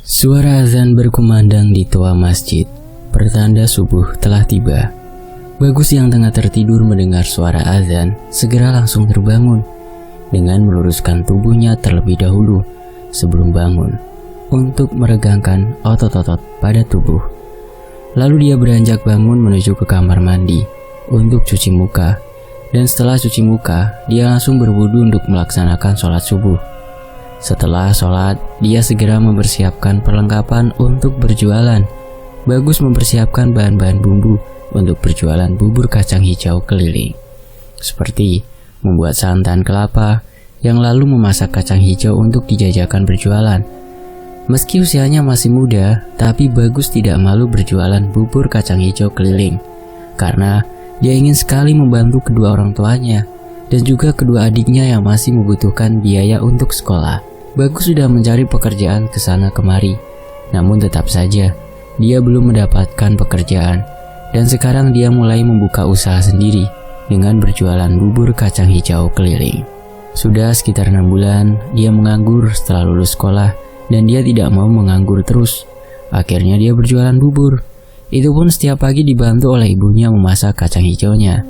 Suara azan berkumandang di toa masjid, pertanda subuh telah tiba. Bagus yang tengah tertidur mendengar suara azan, segera langsung terbangun dengan meluruskan tubuhnya terlebih dahulu sebelum bangun untuk meregangkan otot-otot pada tubuh. Lalu dia beranjak bangun menuju ke kamar mandi untuk cuci muka, dan setelah cuci muka, dia langsung berwudu untuk melaksanakan sholat subuh. Setelah sholat, dia segera mempersiapkan perlengkapan untuk berjualan. Bagus mempersiapkan bahan-bahan bumbu untuk berjualan bubur kacang hijau keliling, seperti membuat santan kelapa, yang lalu memasak kacang hijau untuk dijajakan berjualan. Meski usianya masih muda, tapi Bagus tidak malu berjualan bubur kacang hijau keliling, karena dia ingin sekali membantu kedua orang tuanya dan juga kedua adiknya yang masih membutuhkan biaya untuk sekolah. Bagus sudah mencari pekerjaan ke sana kemari, namun tetap saja dia belum mendapatkan pekerjaan, dan sekarang dia mulai membuka usaha sendiri dengan berjualan bubur kacang hijau keliling. Sudah sekitar 6 bulan dia menganggur setelah lulus sekolah, dan dia tidak mau menganggur terus. Akhirnya dia berjualan bubur. Itu pun setiap pagi dibantu oleh ibunya memasak kacang hijaunya.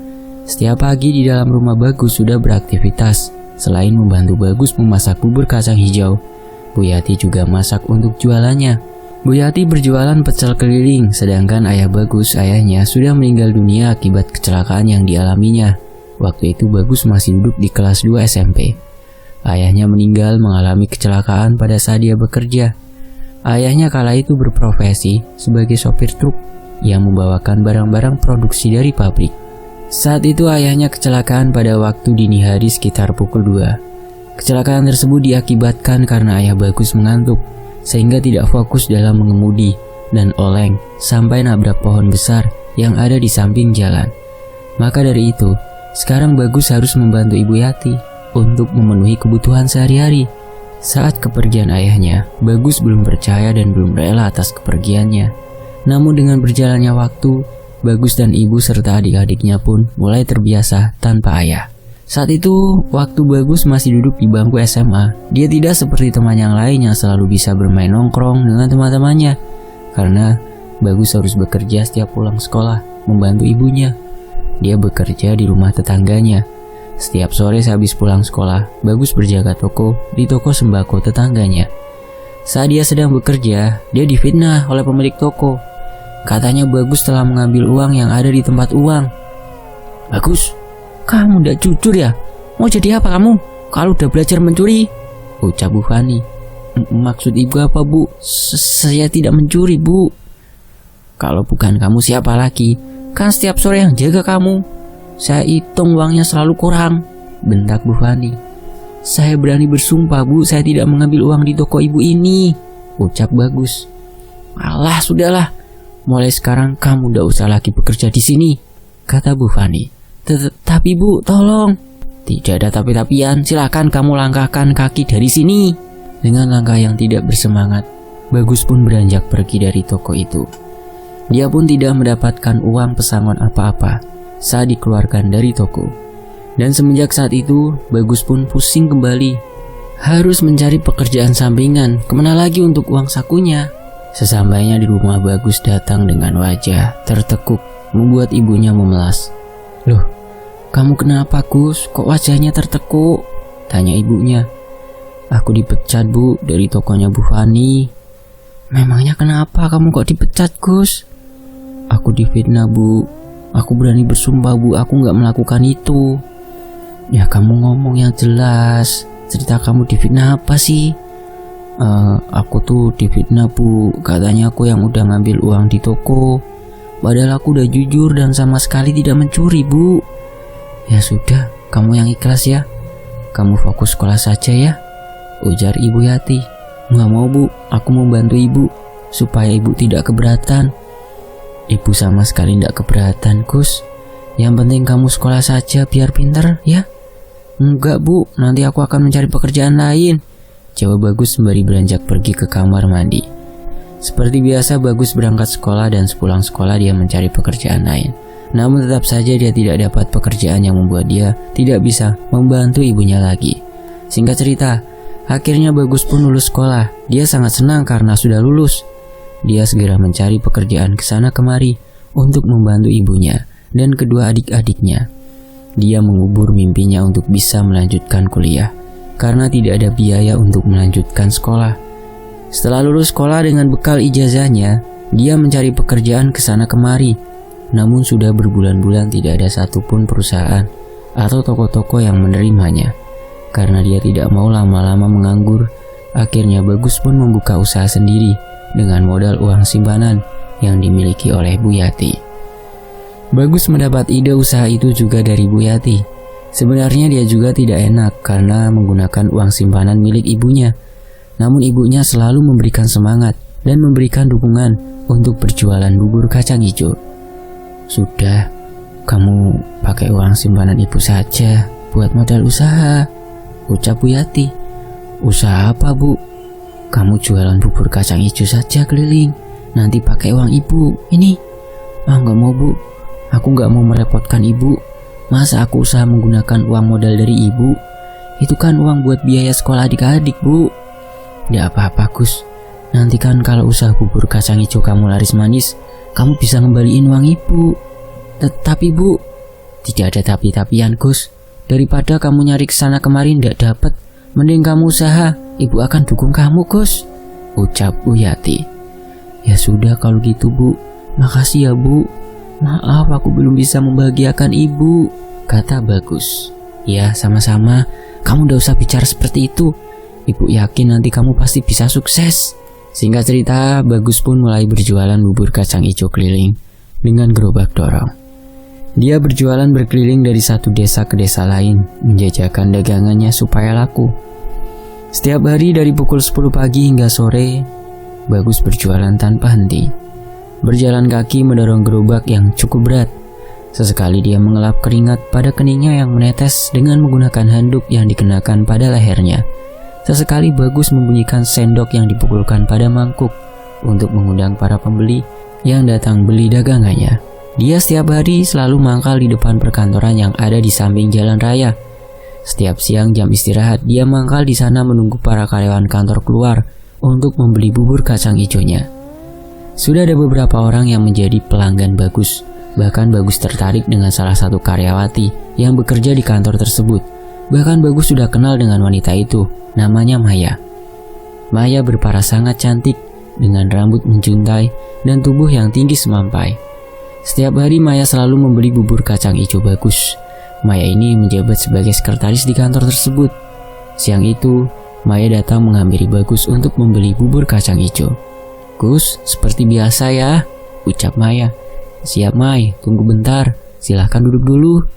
Setiap pagi di dalam rumah Bagus sudah beraktivitas. Selain membantu Bagus memasak bubur kacang hijau, Bu Yati juga masak untuk jualannya. Bu Yati berjualan pecel keliling, sedangkan ayah Bagus, ayahnya, sudah meninggal dunia akibat kecelakaan yang dialaminya. Waktu itu Bagus masih duduk di kelas 2 SMP. Ayahnya meninggal mengalami kecelakaan pada saat dia bekerja. Ayahnya kala itu berprofesi sebagai sopir truk yang membawakan barang-barang produksi dari pabrik. Saat itu ayahnya kecelakaan pada waktu dini hari sekitar pukul 2. Kecelakaan tersebut diakibatkan karena ayah Bagus mengantuk, sehingga tidak fokus dalam mengemudi dan oleng sampai nabrak pohon besar yang ada di samping jalan. Maka dari itu, sekarang Bagus harus membantu Ibu Yati untuk memenuhi kebutuhan sehari-hari. Saat kepergian ayahnya, Bagus belum percaya dan belum rela atas kepergiannya. Namun dengan berjalannya waktu, Bagus dan ibu serta adik-adiknya pun mulai terbiasa tanpa ayah. Saat itu, waktu Bagus masih duduk di bangku SMA, dia tidak seperti teman yang lain yang selalu bisa bermain nongkrong dengan teman-temannya. Karena Bagus harus bekerja setiap pulang sekolah, membantu ibunya. Dia bekerja di rumah tetangganya. Setiap sore sehabis pulang sekolah, Bagus berjaga toko di toko sembako tetangganya. Saat dia sedang bekerja, dia difitnah oleh pemilik toko. Katanya Bagus telah mengambil uang yang ada di tempat uang. "Bagus, kamu tidak jujur ya? Mau jadi apa kamu kalau udah belajar mencuri?" ucap Bu Fani. "Maksud ibu apa, Bu? Saya tidak mencuri, Bu." "Kalau bukan kamu siapa lagi? Kan setiap sore yang jaga kamu. Saya hitung uangnya selalu kurang," bentak Bu Fani. "Saya berani bersumpah, Bu, saya tidak mengambil uang di toko ibu ini," ucap Bagus. "Alah, sudahlah. Mulai sekarang kamu tidak usah lagi bekerja di sini," kata Bu Fani. "Tapi Bu, tolong." "Tidak ada tapi-tapian, silakan kamu langkahkan kaki dari sini." Dengan langkah yang tidak bersemangat, Bagus pun beranjak pergi dari toko itu. Dia pun tidak mendapatkan uang pesangon apa-apa saat dikeluarkan dari toko. Dan semenjak saat itu, Bagus pun pusing kembali. Harus mencari pekerjaan sampingan, kemana lagi untuk uang sakunya? Sesampainya di rumah, Bagus datang dengan wajah tertekuk, membuat ibunya memelas. "Loh, kamu kenapa, Gus? Kok wajahnya tertekuk?" tanya ibunya. "Aku dipecat, Bu, dari tokonya Bu Fani." "Memangnya kenapa kamu kok dipecat, Gus?" "Aku difitnah, Bu. Aku berani bersumpah, Bu, aku gak melakukan itu." "Ya kamu ngomong yang jelas. Cerita kamu difitnah apa sih?" Aku tuh difitnah, Bu. Katanya aku yang udah ngambil uang di toko. Padahal aku udah jujur dan sama sekali tidak mencuri, Bu." "Ya sudah, kamu yang ikhlas ya. Kamu fokus sekolah saja ya," ujar Ibu Yati. "Nggak mau, Bu. Aku mau bantu Ibu supaya Ibu tidak keberatan." "Ibu sama sekali tidak keberatan, Gus. Yang penting kamu sekolah saja biar pintar ya." "Enggak, Bu. Nanti aku akan mencari pekerjaan lain," jawab Bagus sembari beranjak pergi ke kamar mandi. Seperti biasa, Bagus berangkat sekolah dan sepulang sekolah dia mencari pekerjaan lain. Namun tetap saja dia tidak dapat pekerjaan yang membuat dia tidak bisa membantu ibunya lagi. Singkat cerita, Akhirnya Bagus pun lulus sekolah. Dia sangat senang karena sudah lulus. Dia segera mencari pekerjaan kesana kemari untuk membantu ibunya dan kedua adik-adiknya. Dia mengubur mimpinya untuk bisa melanjutkan kuliah karena tidak ada biaya untuk melanjutkan sekolah. Setelah lulus sekolah dengan bekal ijazahnya, dia mencari pekerjaan kesana kemari. Namun sudah berbulan-bulan tidak ada satupun perusahaan atau toko-toko yang menerimanya. Karena dia tidak mau lama-lama menganggur, akhirnya Bagus pun membuka usaha sendiri dengan modal uang simpanan yang dimiliki oleh Bu Yati. Bagus mendapat ide usaha itu juga dari Bu Yati. Sebenarnya dia juga tidak enak karena menggunakan uang simpanan milik ibunya. Namun ibunya selalu memberikan semangat dan memberikan dukungan untuk berjualan bubur kacang hijau. Sudah, kamu pakai uang simpanan ibu saja buat modal usaha, ucap Bu Yati. Usaha apa, Bu? Kamu jualan bubur kacang hijau saja keliling, nanti pakai uang ibu. Ini, nggak mau, Bu. Aku nggak mau merepotkan ibu. Masa aku usaha menggunakan uang modal dari ibu? Itu kan uang buat biaya sekolah adik-adik, Bu. Nggak apa-apa, Gus. Nanti kan kalau usaha bubur kacang hijau kamu laris manis, kamu bisa ngembaliin uang ibu. Tapi, Bu, tidak ada tapi-tapian, Gus. Daripada kamu nyari kesana kemarin nggak dapet, mending kamu usaha, ibu akan dukung kamu, Gus, ucap Bu Yati. Ya sudah kalau gitu, Bu. Makasih ya, Bu. Maaf aku belum bisa membahagiakan ibu, kata Bagus. Ya sama-sama, kamu udah usah bicara seperti itu. Ibu yakin nanti kamu pasti bisa sukses. Singkat cerita, Bagus pun mulai berjualan bubur kacang hijau keliling dengan gerobak dorong. Dia berjualan berkeliling dari satu desa ke desa lain, menjajakan dagangannya supaya laku. Setiap hari dari pukul 10 pagi hingga sore, Bagus berjualan tanpa henti. Berjalan kaki mendorong gerobak yang cukup berat. Sesekali dia mengelap keringat pada keningnya yang menetes dengan menggunakan handuk yang dikenakan pada lehernya. Sesekali Bagus membunyikan sendok yang dipukulkan pada mangkuk untuk mengundang para pembeli yang datang beli dagangannya. Dia setiap hari selalu mangkal di depan perkantoran yang ada di samping jalan raya. Setiap siang jam istirahat, dia mangkal di sana menunggu para karyawan kantor keluar untuk membeli bubur kacang hijaunya. Sudah ada beberapa orang yang menjadi pelanggan Bagus. Bahkan Bagus tertarik dengan salah satu karyawati yang bekerja di kantor tersebut. Bahkan Bagus sudah kenal dengan wanita itu, namanya Maya. Maya berparas sangat cantik dengan rambut menjuntai dan tubuh yang tinggi semampai. Setiap hari Maya selalu membeli bubur kacang hijau Bagus. Maya ini menjabat sebagai sekretaris di kantor tersebut. Siang itu, Maya datang menghampiri Bagus untuk membeli bubur kacang hijau. Gus, seperti biasa ya, ucap Maya. Siap, Mai, tunggu bentar, silahkan duduk dulu.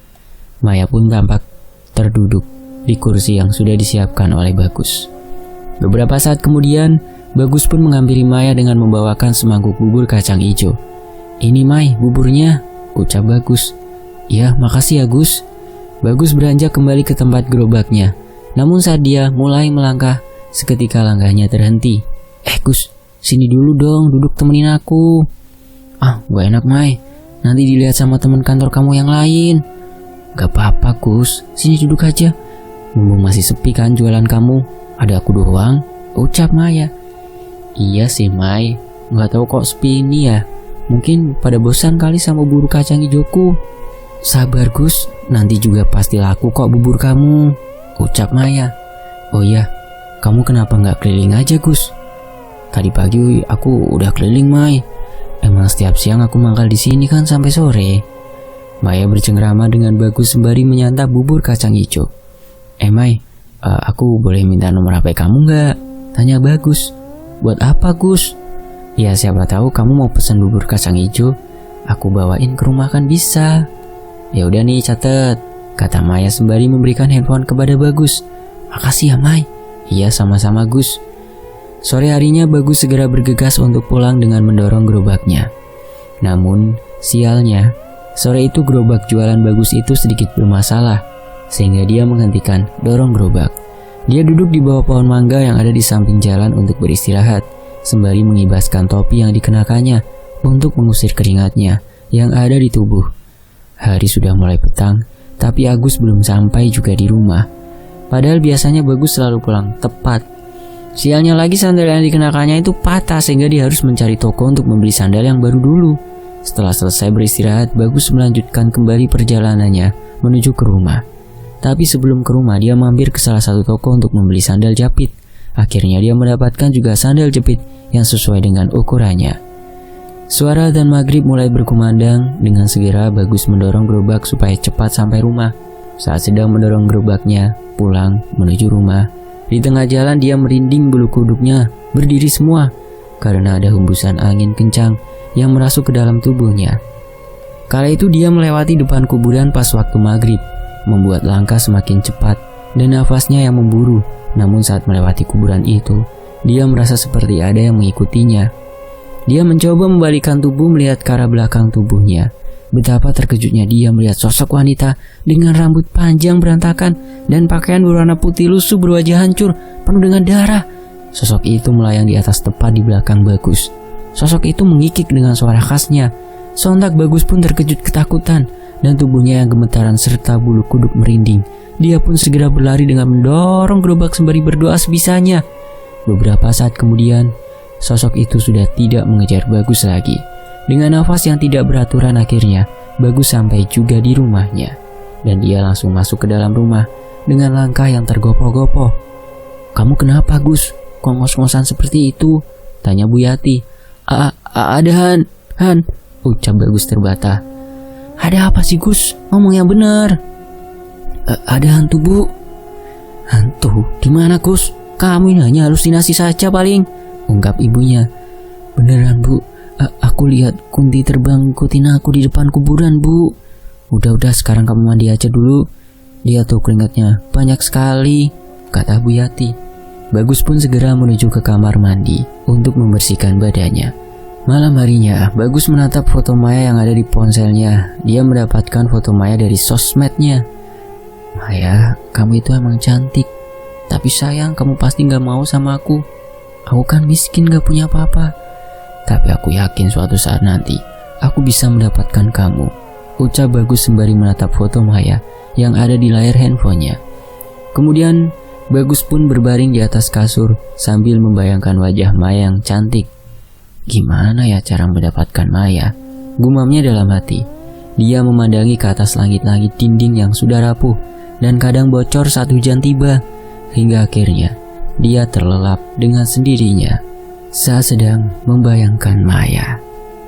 Maya pun tampak terduduk di kursi yang sudah disiapkan oleh Bagus. Beberapa saat kemudian, Bagus pun menghampiri Maya dengan membawakan semangkuk bubur kacang hijau. Ini Mai, buburnya, ucap Bagus. Ya, makasih ya Gus. Bagus beranjak kembali ke tempat gerobaknya. Namun saat dia mulai melangkah, seketika langkahnya terhenti. Gus, sini dulu dong, duduk temenin aku. Gak enak Mai, nanti dilihat sama teman kantor kamu yang lain. Gak apa-apa Gus, sini duduk aja. Mumpung masih sepi kan jualan kamu, ada aku doang, ucap Maya. Iya sih Mai, gak tahu kok sepi ini ya. Mungkin pada bosan kali sama bubur kacang hijauku. Sabar Gus, nanti juga pasti laku kok bubur kamu, ucap Maya. Oh iya, kamu kenapa gak keliling aja Gus? Tadi pagi aku udah keliling Mai. Emang setiap siang aku mangkal di sini kan sampai sore. Maya bercengkrama dengan Bagus sembari menyantap bubur kacang hijau. Mai, aku boleh minta nomor HP kamu nggak? Tanya Bagus. Buat apa Gus? Ya siapa tahu kamu mau pesan bubur kacang hijau, aku bawain ke rumah kan bisa. Ya udah nih catet, kata Maya sembari memberikan handphone kepada Bagus. Makasih ya Mai. Iya sama-sama Gus. Sore harinya Bagus segera bergegas untuk pulang dengan mendorong gerobaknya. Namun, sialnya, sore itu gerobak jualan Bagus itu sedikit bermasalah, sehingga dia menghentikan dorong gerobak. Dia duduk di bawah pohon mangga yang ada di samping jalan untuk beristirahat, sembari mengibaskan topi yang dikenakannya untuk mengusir keringatnya yang ada di tubuh. Hari sudah mulai petang, tapi Agus belum sampai juga di rumah. Padahal biasanya Bagus selalu pulang tepat. Sialnya lagi sandal yang dikenakannya itu patah sehingga dia harus mencari toko untuk membeli sandal yang baru dulu. Setelah selesai beristirahat, Bagus melanjutkan kembali perjalanannya menuju ke rumah. Tapi sebelum ke rumah, dia mampir ke salah satu toko untuk membeli sandal jepit. Akhirnya dia mendapatkan juga sandal jepit yang sesuai dengan ukurannya. Suara adzan maghrib mulai berkumandang. Dengan segera Bagus mendorong gerobak supaya cepat sampai rumah. Saat sedang mendorong gerobaknya pulang menuju rumah, di tengah jalan dia merinding, bulu kuduknya berdiri semua karena ada hembusan angin kencang yang merasuk ke dalam tubuhnya. Kala itu dia melewati depan kuburan pas waktu maghrib, membuat langkah semakin cepat dan nafasnya yang memburu. Namun saat melewati kuburan itu, dia merasa seperti ada yang mengikutinya. Dia mencoba membalikkan tubuh melihat ke arah belakang tubuhnya. Betapa terkejutnya dia melihat sosok wanita dengan rambut panjang berantakan dan pakaian berwarna putih lusuh berwajah hancur penuh dengan darah. Sosok itu melayang di atas tepat di belakang Bagus. Sosok itu mengikik dengan suara khasnya. Sontak Bagus pun terkejut ketakutan dan tubuhnya yang gemetaran serta bulu kuduk merinding. Dia pun segera berlari dengan mendorong gerobak sembari berdoa sebisanya. Beberapa saat kemudian, sosok itu sudah tidak mengejar Bagus lagi. Dengan nafas yang tidak beraturan akhirnya Bagus sampai juga di rumahnya. Dan dia langsung masuk ke dalam rumah dengan langkah yang tergopoh-gopoh. "Kamu kenapa, Gus? Kok ngos-ngosan seperti itu?" tanya Bu Yati. Ada Han," ucap Bagus terbata. "Ada apa sih, Gus? Ngomong yang benar." Ada hantu, Bu." "Hantu? Di mana, Gus? Kamu ini hanya halusinasi saja paling," ungkap ibunya. "Beneran, Bu. Aku lihat Kunti terbang ikutin aku di depan kuburan, Bu." Udah, sekarang kamu mandi aja dulu. Lihat tuh keringatnya banyak sekali," kata Bu Yati. Bagus pun segera menuju ke kamar mandi untuk membersihkan badannya. Malam harinya, Bagus menatap foto Maya yang ada di ponselnya. Dia mendapatkan foto Maya dari sosmednya. "Maya, kamu itu emang cantik. Tapi sayang, kamu pasti gak mau sama aku. Aku kan miskin, gak punya apa-apa. Tapi aku yakin suatu saat nanti aku bisa mendapatkan kamu," ucap Bagus sembari menatap foto Maya yang ada di layar handphonenya. Kemudian Bagus pun berbaring di atas kasur sambil membayangkan wajah Maya yang cantik. Gimana ya cara mendapatkan Maya? Gumamnya dalam hati. Dia memandangi ke atas langit-langit dinding yang sudah rapuh dan kadang bocor saat hujan tiba. Hingga akhirnya dia terlelap dengan sendirinya saat sedang membayangkan Maya.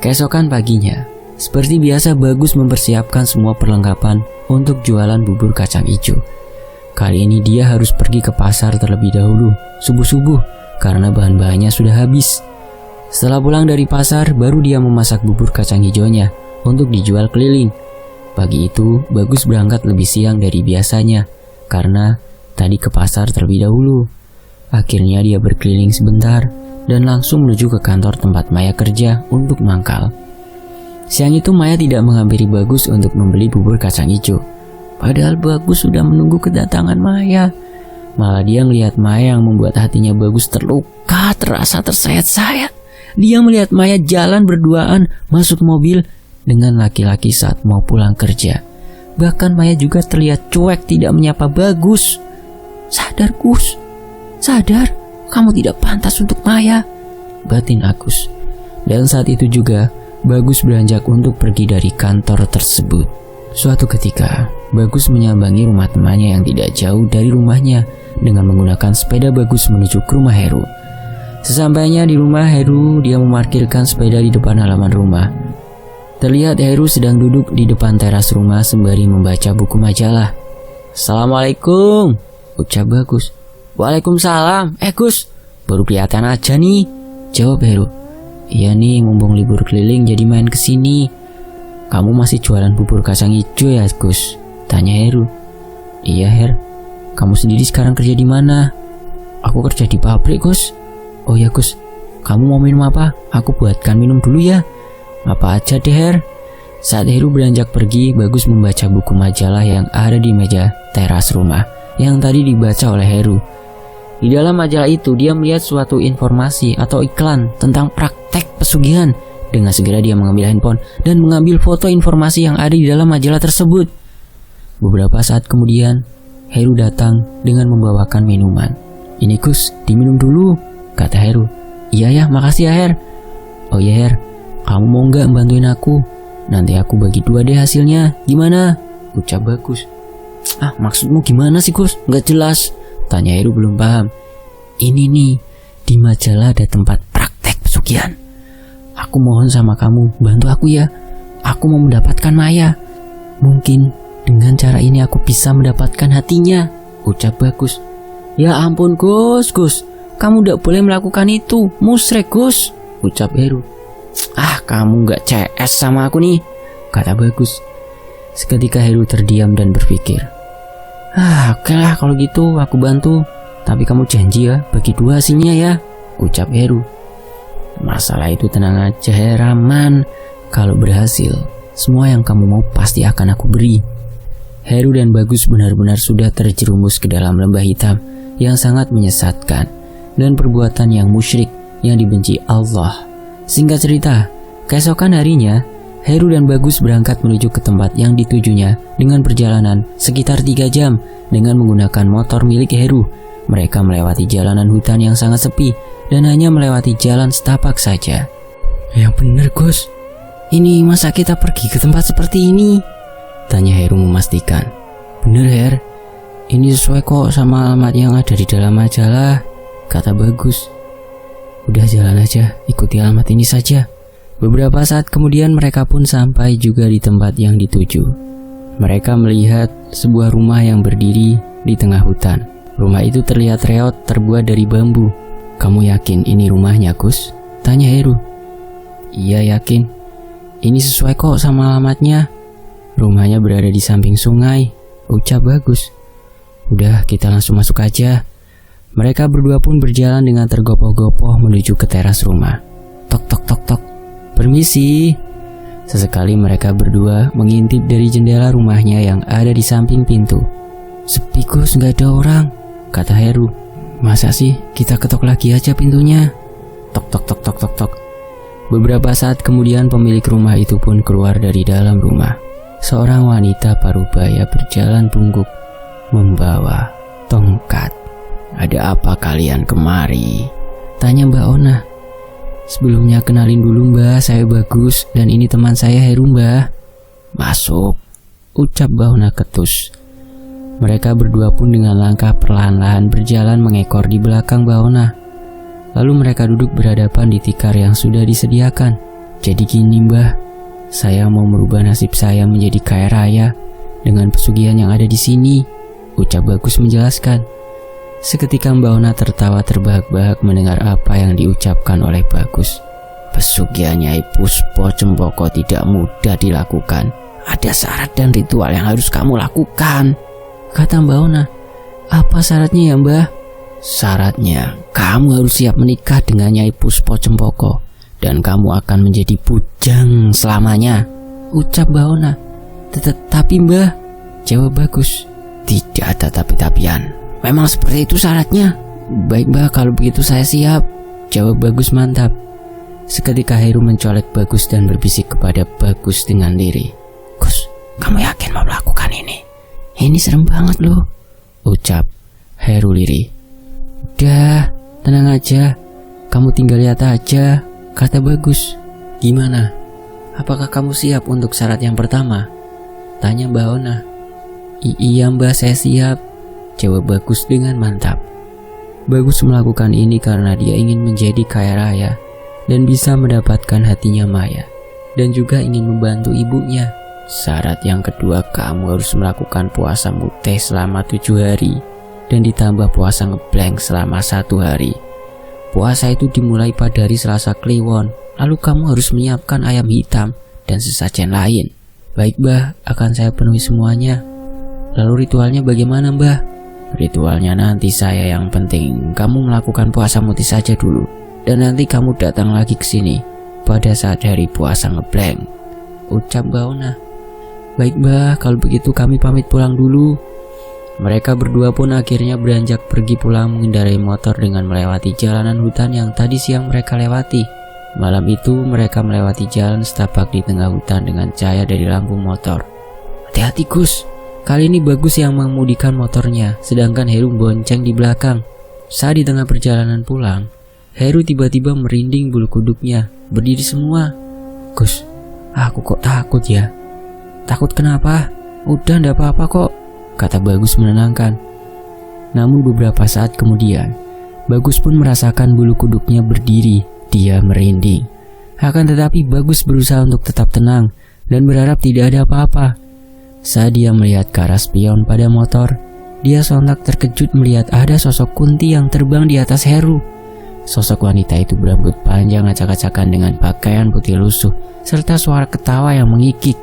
Keesokan paginya, seperti biasa Bagus mempersiapkan semua perlengkapan untuk jualan bubur kacang hijau. Kali ini dia harus pergi ke pasar terlebih dahulu, subuh-subuh, karena bahan-bahannya sudah habis. Setelah pulang dari pasar, baru dia memasak bubur kacang hijaunya untuk dijual keliling. Pagi itu, Bagus berangkat lebih siang dari biasanya, karena tadi ke pasar terlebih dahulu. Akhirnya dia berkeliling sebentar dan langsung menuju ke kantor tempat Maya kerja untuk mangkal. Siang itu Maya tidak menghampiri Bagus untuk membeli bubur kacang hijau. Padahal Bagus sudah menunggu kedatangan Maya. Malah dia melihat Maya yang membuat hatinya Bagus terluka, terasa tersayat-sayat. Dia melihat Maya jalan berduaan masuk mobil dengan laki-laki saat mau pulang kerja. Bahkan Maya juga terlihat cuek tidak menyapa Bagus. "Sadar, Gus. Sadar. Kamu tidak pantas untuk Maya," batin Agus. Dan saat itu juga Bagus beranjak untuk pergi dari kantor tersebut. Suatu ketika, Bagus menyambangi rumah temannya yang tidak jauh dari rumahnya dengan menggunakan sepeda Bagus menuju ke rumah Heru. Sesampainya di rumah Heru, dia memarkirkan sepeda di depan halaman rumah. Terlihat Heru sedang duduk di depan teras rumah sembari membaca buku majalah. "Assalamualaikum," ucap Bagus. "Waalaikumsalam. Gus, baru kelihatan aja nih," jawab Heru. "Iya nih, mumpung libur keliling jadi main kesini." "Kamu masih jualan bubur kacang hijau ya, Gus?" tanya Heru. "Iya, Her. Kamu sendiri sekarang kerja di mana?" "Aku kerja di pabrik, Gus." "Oh ya, Gus. Kamu mau minum apa? Aku buatkan minum dulu ya." "Apa aja deh, Her." Saat Heru beranjak pergi, Bagus membaca buku majalah yang ada di meja teras rumah yang tadi dibaca oleh Heru. Di dalam majalah itu dia melihat suatu informasi atau iklan tentang praktek pesugihan. Dengan segera dia mengambil handphone dan mengambil foto informasi yang ada di dalam majalah tersebut. Beberapa saat kemudian, Heru datang dengan membawakan minuman. "Ini Gus, diminum dulu," kata Heru. "Iya ya, makasih ya Her." "Oh ya Her, kamu mau nggak bantuin aku? Nanti aku bagi 2 deh hasilnya, gimana?" ucap Bagus. Maksudmu gimana sih Gus? Nggak jelas," tanya Heru belum paham. "Ini nih, di majalah ada tempat praktek pesugihan. Aku mohon sama kamu, bantu aku ya. Aku mau mendapatkan Maya. Mungkin dengan cara ini aku bisa mendapatkan hatinya," ucap Bagus. "Ya ampun Gus, kamu gak boleh melakukan itu, musyrik Gus," ucap Heru. "Kamu gak CS sama aku nih," kata Bagus. Seketika Heru terdiam dan berpikir, Oke lah kalau gitu aku bantu. Tapi kamu janji ya bagi 2 hasilnya ya," ucap Heru. "Masalah itu tenang aja Heraman. Kalau berhasil, semua yang kamu mau pasti akan aku beri." Heru dan Bagus benar-benar sudah terjerumus ke dalam lembah hitam yang sangat menyesatkan dan perbuatan yang musyrik yang dibenci Allah. Singkat cerita, keesokan harinya, Heru dan Bagus berangkat menuju ke tempat yang ditujunya dengan perjalanan sekitar 3 jam dengan menggunakan motor milik Heru. Mereka melewati jalanan hutan yang sangat sepi dan hanya melewati jalan setapak saja. "Yang bener Gus, ini masa kita pergi ke tempat seperti ini?" tanya Heru memastikan. "Bener Her, ini sesuai kok sama alamat yang ada di dalam majalah," kata Bagus. "Udah jalan aja, ikuti alamat ini saja." Beberapa saat kemudian mereka pun sampai juga di tempat yang dituju. Mereka melihat sebuah rumah yang berdiri di tengah hutan. Rumah itu terlihat reot terbuat dari bambu. "Kamu yakin ini rumahnya Gus?" tanya Heru. "Iya yakin, ini sesuai kok sama alamatnya. Rumahnya berada di samping sungai," ucap Bagus. "Udah kita langsung masuk aja." Mereka berdua pun berjalan dengan tergopoh-gopoh menuju ke teras rumah. Tok tok tok tok. "Permisi." Sesekali mereka berdua mengintip dari jendela rumahnya yang ada di samping pintu. "Sepi Gus, gak ada orang," kata Heru. "Masa sih, kita ketok lagi aja pintunya." Tok tok tok tok tok tok. Beberapa saat kemudian pemilik rumah itu pun keluar dari dalam rumah. Seorang wanita parubaya berjalan bungkuk membawa tongkat. "Ada apa kalian kemari?" tanya Mbak Ona. "Sebelumnya kenalin dulu Mbak, saya Bagus dan ini teman saya Heru Mbak." "Masuk," ucap Mbak Ona ketus. Mereka berdua pun dengan langkah perlahan-lahan berjalan mengekor di belakang Mbak Ona. Lalu mereka duduk berhadapan di tikar yang sudah disediakan. "Jadi gini Mbah, saya mau merubah nasib saya menjadi kaya raya dengan pesugihan yang ada di sini," ucap Bagus menjelaskan. Seketika Mbak Ona tertawa terbahak-bahak mendengar apa yang diucapkan oleh Bagus. "Pesugihan Nyai Puspo Cempoko tidak mudah dilakukan. Ada syarat dan ritual yang harus kamu lakukan," kata Mbak Ona. "Apa syaratnya ya Mbah?" "Syaratnya, kamu harus siap menikah dengan Nyai Puspo Cempoko dan kamu akan menjadi bujang selamanya," ucap Mbak Ona. "Tapi Mbah," jawab Bagus. "Tidak ada tapi-tapian. Memang seperti itu syaratnya." "Baik Mbah, kalau begitu saya siap," jawab Bagus mantap. Seketika Heru mencolek Bagus dan berbisik kepada Bagus dengan lirih. "Gus, kamu yakin mau melakukan ini? Ini serem banget loh," ucap Heru lirih. "Udah, tenang aja. Kamu tinggal lihat aja," kata Bagus. "Gimana? Apakah kamu siap untuk syarat yang pertama?" tanya Mbak Ona. Iya Mbah, saya siap," jawab Bagus dengan mantap. Bagus melakukan ini karena dia ingin menjadi kaya raya dan bisa mendapatkan hatinya Maya, dan juga ingin membantu ibunya. "Syarat yang kedua, kamu harus melakukan puasa mutih selama 7 hari dan ditambah puasa ngeblank selama 1 hari. Puasa itu dimulai pada hari Selasa Kliwon. Lalu kamu harus menyiapkan ayam hitam dan sesajen lain." "Baik Mbah, akan saya penuhi semuanya." "Lalu ritualnya bagaimana Mbah?" "Ritualnya nanti saya, yang penting kamu melakukan puasa mutih saja dulu. Dan nanti kamu datang lagi ke sini pada saat hari puasa ngeblank," ucap Mbak Ona. "Baik Mbah, kalau begitu kami pamit pulang dulu." Mereka berdua pun akhirnya beranjak pergi pulang mengendarai motor dengan melewati jalanan hutan yang tadi siang mereka lewati. Malam itu mereka melewati jalan setapak di tengah hutan dengan cahaya dari lampu motor. "Hati-hati Gus, Kali ini Bagus yang mengemudikan motornya, sedangkan Heru bonceng di belakang. Saat di tengah perjalanan pulang, Heru tiba-tiba merinding bulu kuduknya, berdiri semua. "Gus, aku kok takut ya?" "Takut kenapa? Udah ndak apa-apa kok," kata Bagus menenangkan. Namun beberapa saat kemudian, Bagus pun merasakan bulu kuduknya berdiri. Dia merinding. Akan tetapi Bagus berusaha untuk tetap tenang dan berharap tidak ada apa-apa. Saat dia melihat ke arah spion pada motor, dia sontak terkejut melihat ada sosok Kunti yang terbang di atas Heru. Sosok wanita itu berambut panjang acak-acakan dengan pakaian putih lusuh, serta suara ketawa yang mengikik.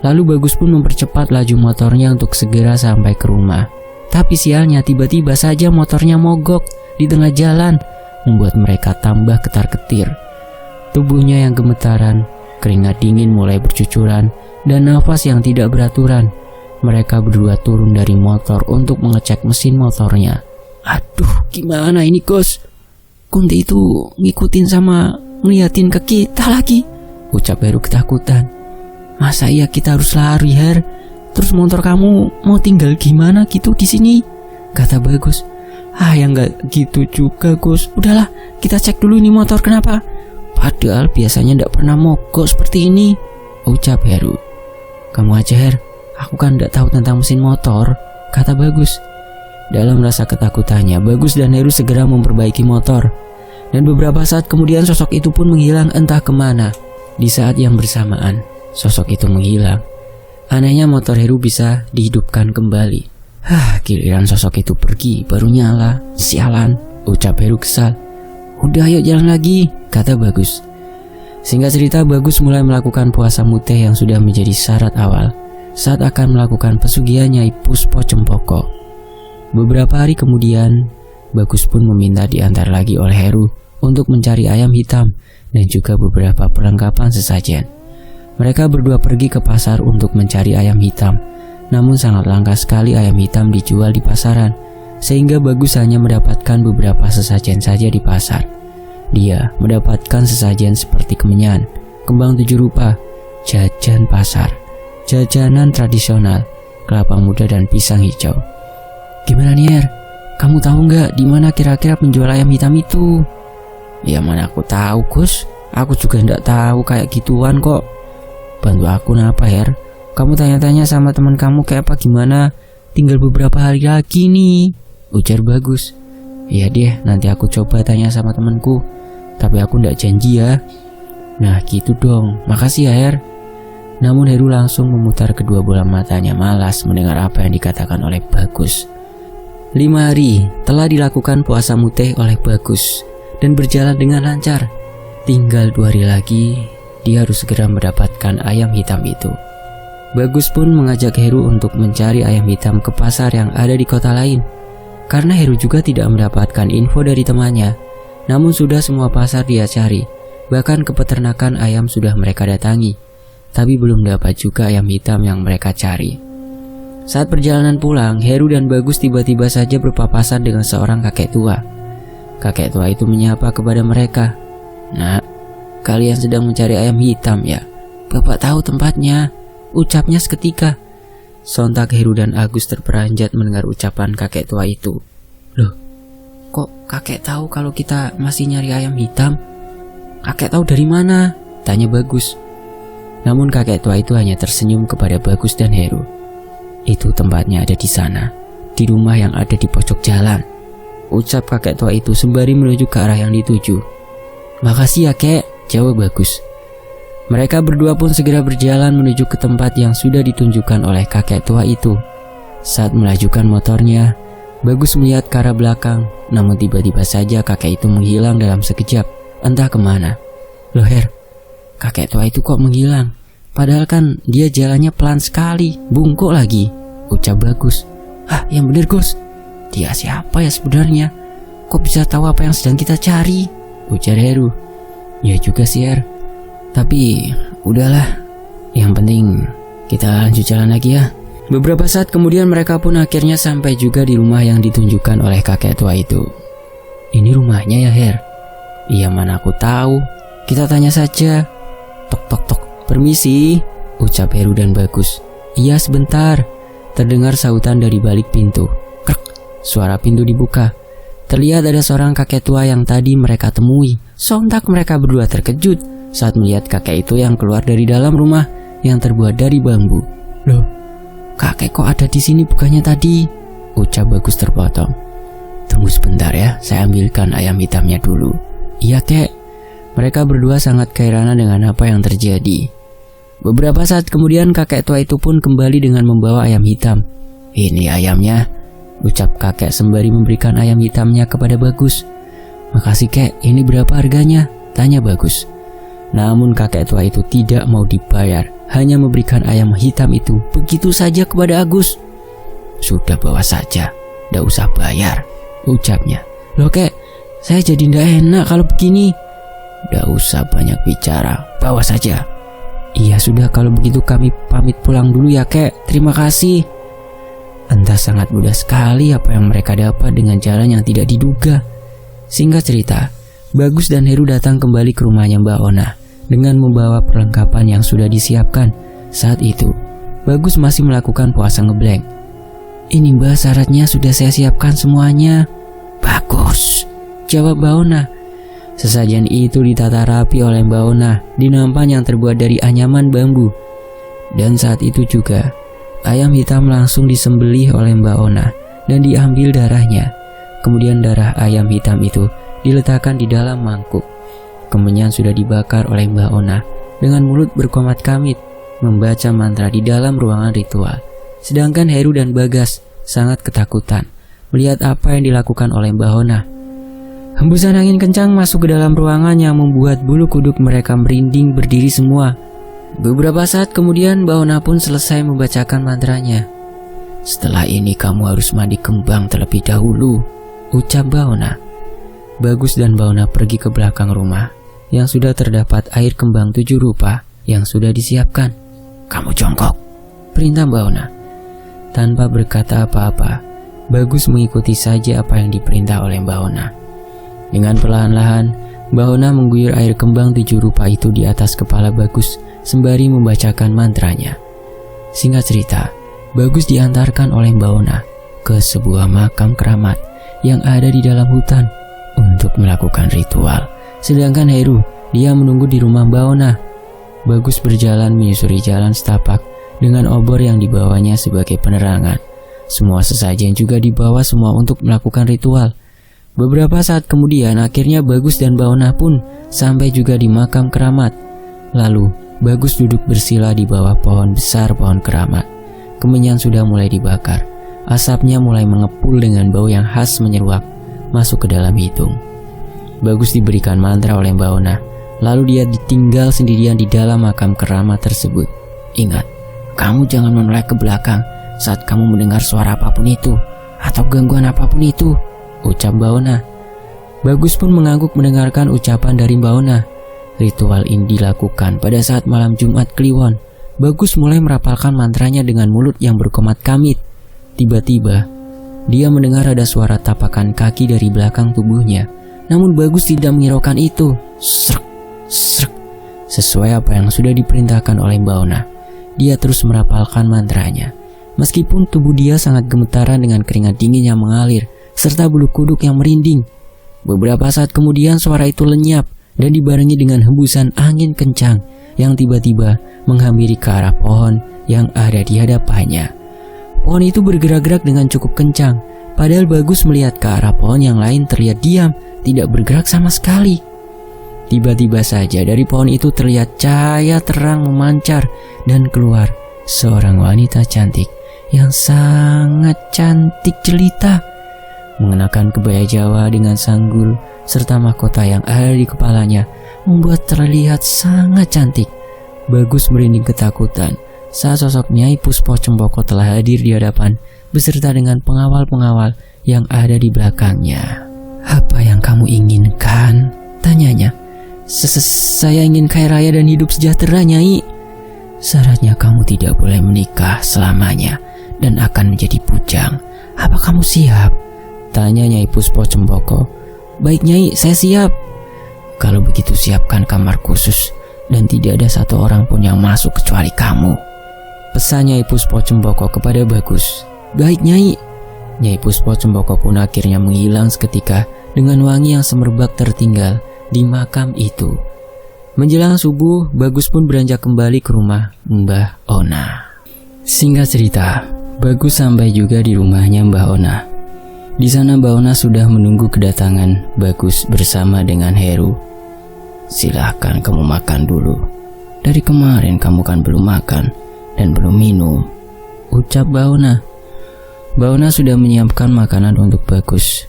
Lalu Bagus pun mempercepat laju motornya untuk segera sampai ke rumah. Tapi sialnya tiba-tiba saja motornya mogok di tengah jalan, membuat mereka tambah ketar-ketir. Tubuhnya yang gemetaran, keringat dingin mulai bercucuran, dan nafas yang tidak beraturan. Mereka berdua turun dari motor untuk mengecek mesin motornya. "Aduh, gimana ini, Gus? Kunti itu ngikutin sama ngeliatin ke kita lagi," ucap Heru ketakutan. "Masa iya kita harus lari, Her? Terus motor kamu mau tinggal gimana gitu di sini?" kata Bagus. "Ya nggak gitu juga, Gus. Udahlah, kita cek dulu ini motor kenapa. Padahal biasanya nggak pernah mogok seperti ini," ucap Heru. "Kamu aja, Her. Aku kan nggak tahu tentang mesin motor," kata Bagus. Dalam rasa ketakutannya, Bagus dan Heru segera memperbaiki motor. Dan beberapa saat kemudian sosok itu pun menghilang entah kemana. Di saat yang bersamaan, sosok itu menghilang. Anehnya motor Heru bisa dihidupkan kembali. Giliran sosok itu pergi baru nyala. "Sialan," ucap Heru kesal. "Udah ayo jalan lagi," kata Bagus. Singkat cerita, Bagus mulai melakukan puasa muteh yang sudah menjadi syarat awal saat akan melakukan pesugihan Nyai Puspo Cempoko. Beberapa hari kemudian, Bagus pun meminta diantar lagi oleh Heru untuk mencari ayam hitam dan juga beberapa perlengkapan sesajen. Mereka berdua pergi ke pasar untuk mencari ayam hitam, namun sangat langka sekali ayam hitam dijual di pasaran, sehingga Bagus hanya mendapatkan beberapa sesajen saja di pasar. Dia mendapatkan sesajen seperti kemenyan, kembang 7 rupa, jajan pasar, jajanan tradisional, kelapa muda dan pisang hijau. "Gimana nih, Her? Kamu tahu nggak di mana kira-kira penjual ayam hitam itu?" "Ya mana aku tahu, Gus. Aku juga nggak tahu kayak gituan kok." "Bantu aku napa, Her? Kamu tanya-tanya sama teman kamu kayak apa gimana? Tinggal beberapa hari lagi nih," ujar Bagus. "Iya deh, nanti aku coba tanya sama temanku. Tapi aku nggak janji ya." "Nah gitu dong, makasih ya, Her." Namun Heru langsung memutar kedua bola matanya malas mendengar apa yang dikatakan oleh Bagus. 5 hari telah dilakukan puasa muteh oleh Bagus dan berjalan dengan lancar. Tinggal 2 hari lagi, dia harus segera mendapatkan ayam hitam itu. Bagus pun mengajak Heru untuk mencari ayam hitam ke pasar yang ada di kota lain. Karena Heru juga tidak mendapatkan info dari temannya, namun sudah semua pasar dia cari. Bahkan ke peternakan ayam sudah mereka datangi, tapi belum dapat juga ayam hitam yang mereka cari. Saat perjalanan pulang, Heru dan Bagus tiba-tiba saja berpapasan dengan seorang kakek tua. Kakek tua itu menyapa kepada mereka. "Nak, kalian sedang mencari ayam hitam ya? Bapak tahu tempatnya," ucapnya seketika. Sontak Heru dan Agus terperanjat mendengar ucapan kakek tua itu. "Loh, kok kakek tahu kalau kita masih nyari ayam hitam? Kakek tahu dari mana?" tanya Bagus. Namun kakek tua itu hanya tersenyum kepada Bagus dan Heru. "Itu tempatnya ada di sana, di rumah yang ada di pojok jalan," ucap kakek tua itu sembari menuju ke arah yang dituju. "Makasih ya, Kek," jawab Bagus. Mereka berdua pun segera berjalan menuju ke tempat yang sudah ditunjukkan oleh kakek tua itu. Saat melajukan motornya, Bagus melihat ke arah belakang, namun tiba-tiba saja kakek itu menghilang dalam sekejap, entah kemana. "Loh, Her, kakek tua itu kok menghilang? Padahal kan dia jalannya pelan sekali, bungkuk lagi," ucap Bagus. Yang bener, Gus. Dia siapa ya sebenarnya? Kok bisa tahu apa yang sedang kita cari?" ujar Heru. "Ya juga sih, Her. Tapi udahlah, yang penting kita lanjut jalan lagi ya." Beberapa saat kemudian mereka pun akhirnya sampai juga di rumah yang ditunjukkan oleh kakek tua itu. "Ini rumahnya ya, Her?" "Iya, mana aku tahu. Kita tanya saja." Tok tok tok. "Permisi," ucap Heru dan Bagus. "Iya sebentar." terdengar sautan dari balik pintu. Krek, suara pintu dibuka. Terlihat ada seorang kakek tua yang tadi mereka temui. Sontak mereka berdua terkejut saat melihat kakek itu yang keluar dari dalam rumah yang terbuat dari bambu. Loh, kakek kok ada di sini bukannya tadi? Ucap Bagus terpotong. Tunggu sebentar ya, saya ambilkan ayam hitamnya dulu. Iya kek. Mereka berdua sangat keheranan dengan apa yang terjadi. Beberapa saat kemudian kakek tua itu pun kembali dengan membawa ayam hitam. Ini ayamnya, ucap kakek sembari memberikan ayam hitamnya kepada Bagus. Makasih kek, ini berapa harganya? Tanya Bagus. Namun kakek tua itu tidak mau dibayar, hanya memberikan ayam hitam itu begitu saja kepada Agus. Sudah bawa saja, ndak usah bayar, ucapnya. Loh kek, saya jadi ndak enak kalau begini. Ndak usah banyak bicara, bawa saja. Iya sudah kalau begitu kami pamit pulang dulu ya kek, terima kasih. Entah sangat mudah sekali apa yang mereka dapat dengan jalan yang tidak diduga. Singkat cerita, Bagus dan Heru datang kembali ke rumahnya Mbak Ona dengan membawa perlengkapan yang sudah disiapkan. Saat itu, Bagus masih melakukan puasa ngeblank. Ini Mbak, syaratnya sudah saya siapkan semuanya. Bagus, jawab Mbak Ona. Sesajen itu ditata rapi oleh Mbak Ona di nampan yang terbuat dari anyaman bambu. Dan saat itu juga, ayam hitam langsung disembelih oleh Mbak Ona dan diambil darahnya. Kemudian darah ayam hitam itu diletakkan di dalam mangkuk. Kemenyan sudah dibakar oleh Mbak Ona dengan mulut berkomat kamit membaca mantra di dalam ruangan ritual. Sedangkan Heru dan Bagas sangat ketakutan melihat apa yang dilakukan oleh Mbak Ona. Hembusan angin kencang masuk ke dalam ruangan yang membuat bulu kuduk mereka merinding berdiri semua. Beberapa saat kemudian Mbak Ona pun selesai membacakan mantranya. Setelah ini kamu harus mandi kembang terlebih dahulu, ucap Mbak Ona. Bagus dan Mbak Ona pergi ke belakang rumah yang sudah terdapat air kembang 7 rupa yang sudah disiapkan. Kamu jongkok, perintah Mbak Ona. Tanpa berkata apa-apa, Bagus mengikuti saja apa yang diperintah oleh Mbak Ona. Dengan perlahan-lahan, Mbak Ona mengguyur air kembang 7 rupa itu di atas kepala Bagus sembari membacakan mantranya. Singkat cerita, Bagus diantarkan oleh Mbak Ona ke sebuah makam keramat yang ada di dalam hutan untuk melakukan ritual. Sedangkan Heru, dia menunggu di rumah Mbak Ona. Bagus berjalan menyusuri jalan setapak dengan obor yang dibawanya sebagai penerangan. Semua sesajen juga dibawa semua untuk melakukan ritual. Beberapa saat kemudian akhirnya Bagus dan Mbak Ona pun sampai juga di makam keramat. Lalu Bagus duduk bersila di bawah pohon besar pohon keramat. Kemenyan sudah mulai dibakar. Asapnya mulai mengepul dengan bau yang khas menyeruak masuk ke dalam hidung. Bagus diberikan mantra oleh Mbak Ona. Lalu dia ditinggal sendirian di dalam makam keramat tersebut. Ingat, kamu jangan menoleh ke belakang saat kamu mendengar suara apapun itu atau gangguan apapun itu, ucap Mbak Ona. Bagus pun mengangguk mendengarkan ucapan dari Mbak Ona. Ritual ini dilakukan pada saat malam Jumat Kliwon. Bagus mulai merapalkan mantranya dengan mulut yang berkomat kamit. Tiba-tiba, dia mendengar ada suara tapakan kaki dari belakang tubuhnya. Namun Bagus tidak menghiraukan itu. Srek, srek. Sesuai apa yang sudah diperintahkan oleh Mbak Ona, dia terus merapalkan mantranya. Meskipun tubuh dia sangat gemetaran dengan keringat dingin yang mengalir serta bulu kuduk yang merinding. Beberapa saat kemudian suara itu lenyap dan dibarengi dengan hembusan angin kencang yang tiba-tiba menghampiri ke arah pohon yang ada di hadapannya. Pohon itu bergerak-gerak dengan cukup kencang, padahal Bagus melihat ke arah pohon yang lain terlihat diam, tidak bergerak sama sekali. Tiba-tiba saja dari pohon itu terlihat cahaya terang memancar dan keluar seorang wanita cantik yang sangat cantik jelita, mengenakan kebaya Jawa dengan sanggul serta mahkota yang ada di kepalanya membuat terlihat sangat cantik. Bagus merinding ketakutan saat sosok Nyai Puspo Cempoko telah hadir di hadapan beserta dengan pengawal-pengawal yang ada di belakangnya. Apa yang kamu inginkan? Tanyanya. Saya ingin kaya raya dan hidup sejahtera, Nyai. Syaratnya kamu tidak boleh menikah selamanya dan akan menjadi bujang. Apa kamu siap? Tanya Nyai Puspo Cempoko. Baik Nyai, saya siap. Kalau begitu siapkan kamar khusus dan tidak ada satu orang pun yang masuk kecuali kamu. pesan Nyai Puspo Cempoko kepada Bagus. "Baik Nyai." Nyai Puspo Cempoko pun akhirnya menghilang seketika dengan wangi yang semerbak tertinggal di makam itu. Menjelang subuh, Bagus pun beranjak kembali ke rumah Mbah Ona. Singkat cerita, Bagus sampai juga di rumahnya Mbah Ona. Di sana Mbah Ona sudah menunggu kedatangan Bagus bersama dengan Heru. "Silahkan kamu makan dulu. Dari kemarin kamu kan belum makan dan belum minum," ucap Mbah Ona. Mbah Ona sudah menyiapkan makanan untuk Bagus.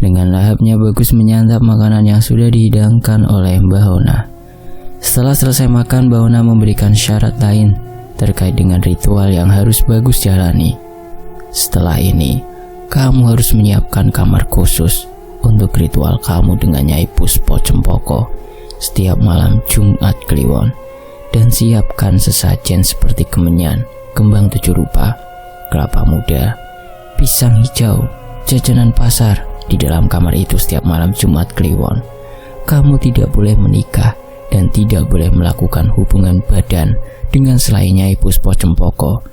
Dengan lahapnya Bagus menyantap makanan yang sudah dihidangkan oleh Mbah Ona. Setelah selesai makan, Mbah Ona memberikan syarat lain terkait dengan ritual yang harus Bagus jalani. "Setelah ini, kamu harus menyiapkan kamar khusus untuk ritual kamu dengan Nyai Puspo Cempoko setiap malam Jumat Kliwon, dan siapkan sesajen seperti kemenyan, kembang 7 rupa, kelapa muda, pisang hijau, jajanan pasar di dalam kamar itu setiap malam Jumat Kliwon. Kamu tidak boleh menikah dan tidak boleh melakukan hubungan badan dengan selain Nyai Puspo Cempoko.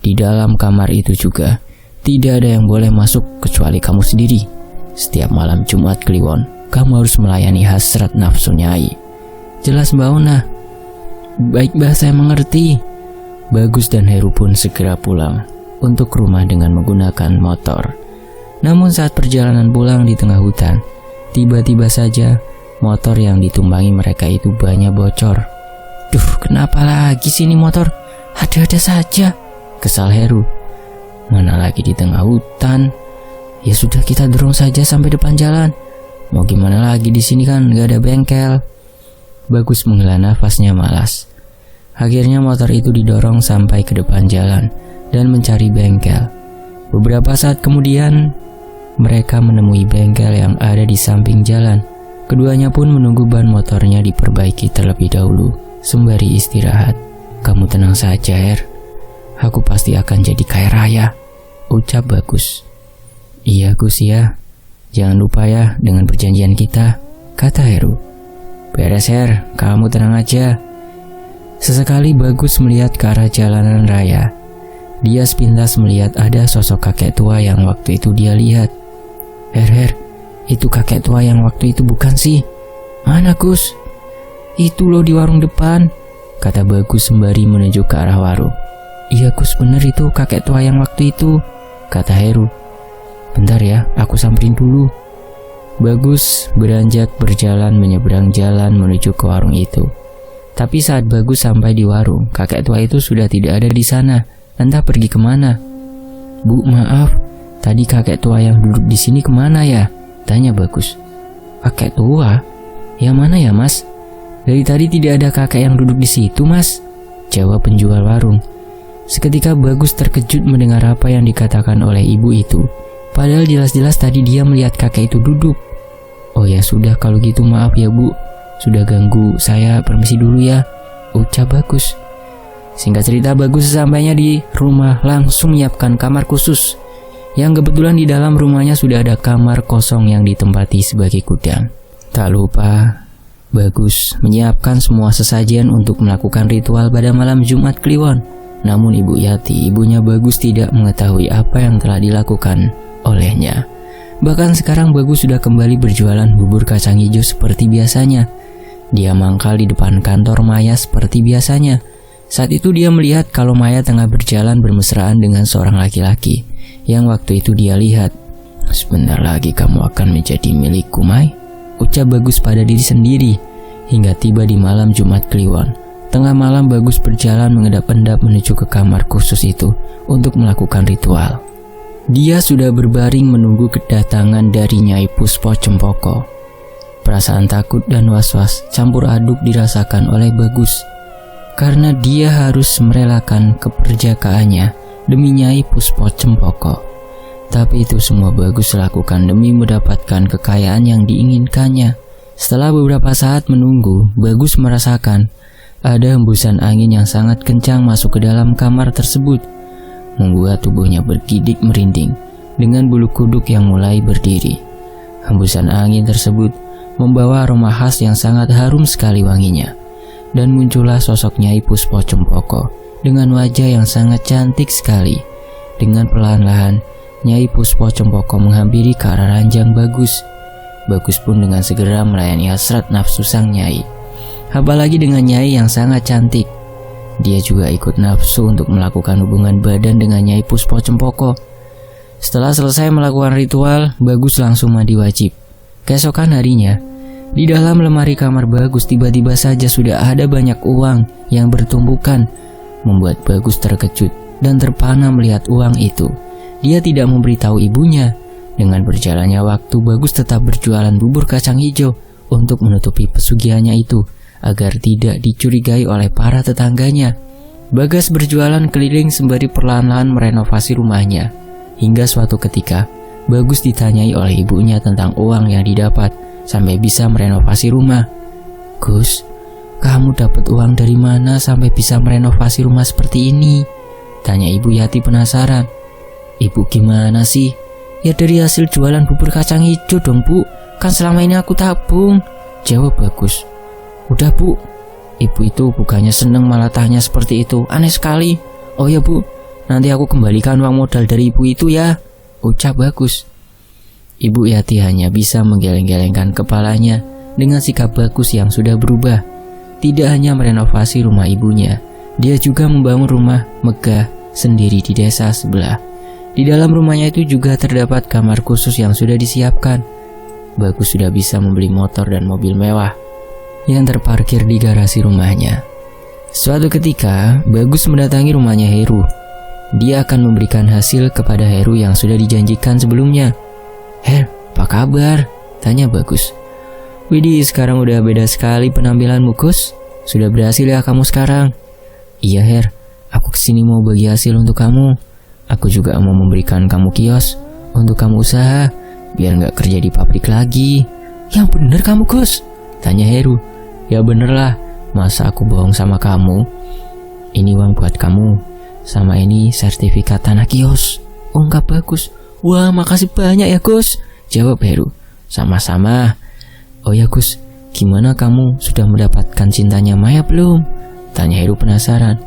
Di dalam kamar itu juga tidak ada yang boleh masuk kecuali kamu sendiri. Setiap malam Jumat Kliwon, kamu harus melayani hasrat nafsu Nyai." "Jelas Mbah Ona." "Baik Mbah, saya mengerti." Bagus dan Heru pun segera pulang untuk rumah dengan menggunakan motor. Namun saat perjalanan pulang di tengah hutan, tiba-tiba saja motor yang ditumpangi mereka itu banyak bocor. "Duh, kenapa lagi sih ini motor? Ada-ada saja," kesal Heru. "Mana lagi di tengah hutan? Ya sudah, kita dorong saja sampai depan jalan. Mau gimana lagi, di sini kan gak ada bengkel." Bagus menghela nafasnya malas. Akhirnya motor itu didorong sampai ke depan jalan dan mencari bengkel. Beberapa saat kemudian, mereka menemui bengkel yang ada di samping jalan. Keduanya pun menunggu ban motornya diperbaiki terlebih dahulu, sembari istirahat. "Kamu tenang saja, Her. Aku pasti akan jadi kaya raya," ucap Bagus. "Iya Gus ya, jangan lupa ya dengan perjanjian kita," kata Heru. "Beres Her, kamu tenang aja." Sesekali Bagus melihat ke arah jalanan raya. Dia sepintas melihat ada sosok kakek tua yang waktu itu dia lihat. Her, itu kakek tua yang waktu itu bukan sih?" "Mana Gus?" "Itu loh di warung depan," kata Bagus sembari menuju ke arah warung. "Iya Gus, bener itu kakek tua yang waktu itu," kata Heru. "Bentar ya, aku samperin dulu." Bagus beranjak berjalan menyeberang jalan menuju ke warung itu. Tapi saat Bagus sampai di warung, kakek tua itu sudah tidak ada di sana, entah pergi kemana. "Bu, maaf, tadi kakek tua yang duduk di sini kemana ya?" tanya Bagus. "Kakek tua? Yang mana ya Mas? Dari tadi tidak ada kakek yang duduk di situ Mas," jawab penjual warung. Seketika Bagus terkejut mendengar apa yang dikatakan oleh ibu itu. Padahal jelas-jelas tadi dia melihat kakek itu duduk. "Oh ya sudah, kalau gitu maaf ya Bu, sudah ganggu, saya permisi dulu ya," ucap Bagus. Singkat cerita, Bagus sesampainya di rumah langsung menyiapkan kamar khusus. Yang kebetulan di dalam rumahnya sudah ada kamar kosong yang ditempati sebagai gudang. Tak lupa, Bagus menyiapkan semua sesajen untuk melakukan ritual pada malam Jumat Kliwon. Namun Ibu Yati, ibunya Bagus, tidak mengetahui apa yang telah dilakukan olehnya. Bahkan sekarang Bagus sudah kembali berjualan bubur kacang hijau seperti biasanya. Dia mangkal di depan kantor Maya seperti biasanya. Saat itu dia melihat kalau Maya tengah berjalan bermesraan dengan seorang laki-laki yang waktu itu dia lihat. "Sebentar lagi kamu akan menjadi milikku, Mai," ucap Bagus pada diri sendiri. Hingga tiba di malam Jumat Kliwon. Tengah malam Bagus berjalan mengendap-endap menuju ke kamar khusus itu untuk melakukan ritual. Dia sudah berbaring menunggu kedatangan dari Nyai Puspo Cempoko. Perasaan takut dan was-was campur aduk dirasakan oleh Bagus, karena dia harus merelakan keperjakaannya demi Nyai Puspo Cempoko. Tapi itu semua Bagus lakukan demi mendapatkan kekayaan yang diinginkannya. Setelah beberapa saat menunggu, Bagus merasakan ada hembusan angin yang sangat kencang masuk ke dalam kamar tersebut, membuat tubuhnya bergidik merinding dengan bulu kuduk yang mulai berdiri. Hembusan angin tersebut membawa aroma khas yang sangat harum sekali wanginya, dan muncullah sosok Nyai Puspo Cempoko dengan wajah yang sangat cantik sekali. Dengan perlahan-lahan, Nyai Puspo Cempoko menghampiri ke arah ranjang Bagus. Bagus pun dengan segera melayani hasrat nafsu sang Nyai. Apalagi dengan Nyai yang sangat cantik. Dia juga ikut nafsu untuk melakukan hubungan badan dengan Nyai Puspo Cempoko. Setelah selesai melakukan ritual, Bagus langsung mandi wajib. Keesokan harinya, di dalam lemari kamar Bagus tiba-tiba saja sudah ada banyak uang yang bertumpukan, membuat Bagus terkejut dan terpana melihat uang itu. Dia tidak memberitahu ibunya. Dengan berjalannya waktu, Bagus tetap berjualan bubur kacang hijau untuk menutupi pesugihannya itu, agar tidak dicurigai oleh para tetangganya. Bagas berjualan keliling sembari perlahan-lahan merenovasi rumahnya. Hingga suatu ketika, Bagus ditanyai oleh ibunya tentang uang yang didapat sampai bisa merenovasi rumah. "Gus, kamu dapat uang dari mana sampai bisa merenovasi rumah seperti ini?" tanya Ibu Yati penasaran. "Ibu gimana sih?" "Ya dari hasil jualan bubur kacang hijau dong Bu, kan selama ini aku tabung," jawab Bagus. "Udah Bu." Ibu itu bukannya seneng malah tanya seperti itu, aneh sekali. "Oh ya Bu, nanti aku kembalikan uang modal dari ibu itu ya," ucap Bagus. Ibu Yati hanya bisa menggeleng-gelengkan kepalanya dengan sikap Bagus yang sudah berubah. Tidak hanya merenovasi rumah ibunya, dia juga membangun rumah megah sendiri di desa sebelah. Di dalam rumahnya itu juga terdapat kamar khusus yang sudah disiapkan. Bagus sudah bisa membeli motor dan mobil mewah yang terparkir di garasi rumahnya. Suatu ketika, Bagus mendatangi rumahnya Heru. Dia akan memberikan hasil kepada Heru yang sudah dijanjikan sebelumnya. "Her, apa kabar?" tanya Bagus. "Widih, sekarang udah beda sekali penampilanmu Gus. Sudah berhasil ya kamu sekarang?" "Iya Her, aku kesini mau bagi hasil untuk kamu. Aku juga mau memberikan kamu kios untuk kamu usaha, biar gak kerja di pabrik lagi." "Yang bener kamu Gus?" tanya Heru. "Ya bener lah, masa aku bohong sama kamu? Ini uang buat kamu, sama ini sertifikat tanah kios," ungkap Bagus. "Wah, makasih banyak ya Gus," jawab Heru. "Sama-sama." "Oh ya Gus, gimana kamu sudah mendapatkan cintanya Maya belum?" tanya Heru penasaran.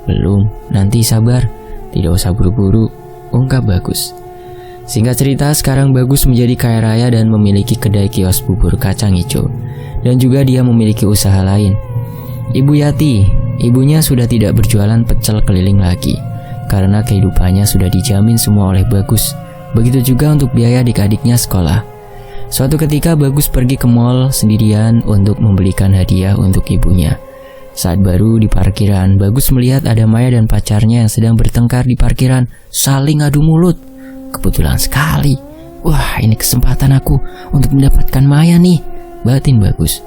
"Belum, nanti sabar, tidak usah buru-buru," ungkap Bagus. Singkat cerita, sekarang Bagus menjadi kaya raya dan memiliki kedai kios bubur kacang hijau. Dan juga dia memiliki usaha lain. Ibu Yati, ibunya sudah tidak berjualan pecel keliling lagi, karena kehidupannya sudah dijamin semua oleh Bagus. Begitu juga untuk biaya adik-adiknya sekolah. Suatu ketika Bagus pergi ke mall sendirian untuk membelikan hadiah untuk ibunya. Saat baru di parkiran, Bagus melihat ada Maya dan pacarnya yang sedang bertengkar di parkiran, saling adu mulut. Kebetulan sekali. "Wah, ini kesempatan aku untuk mendapatkan Maya nih," batin Bagus.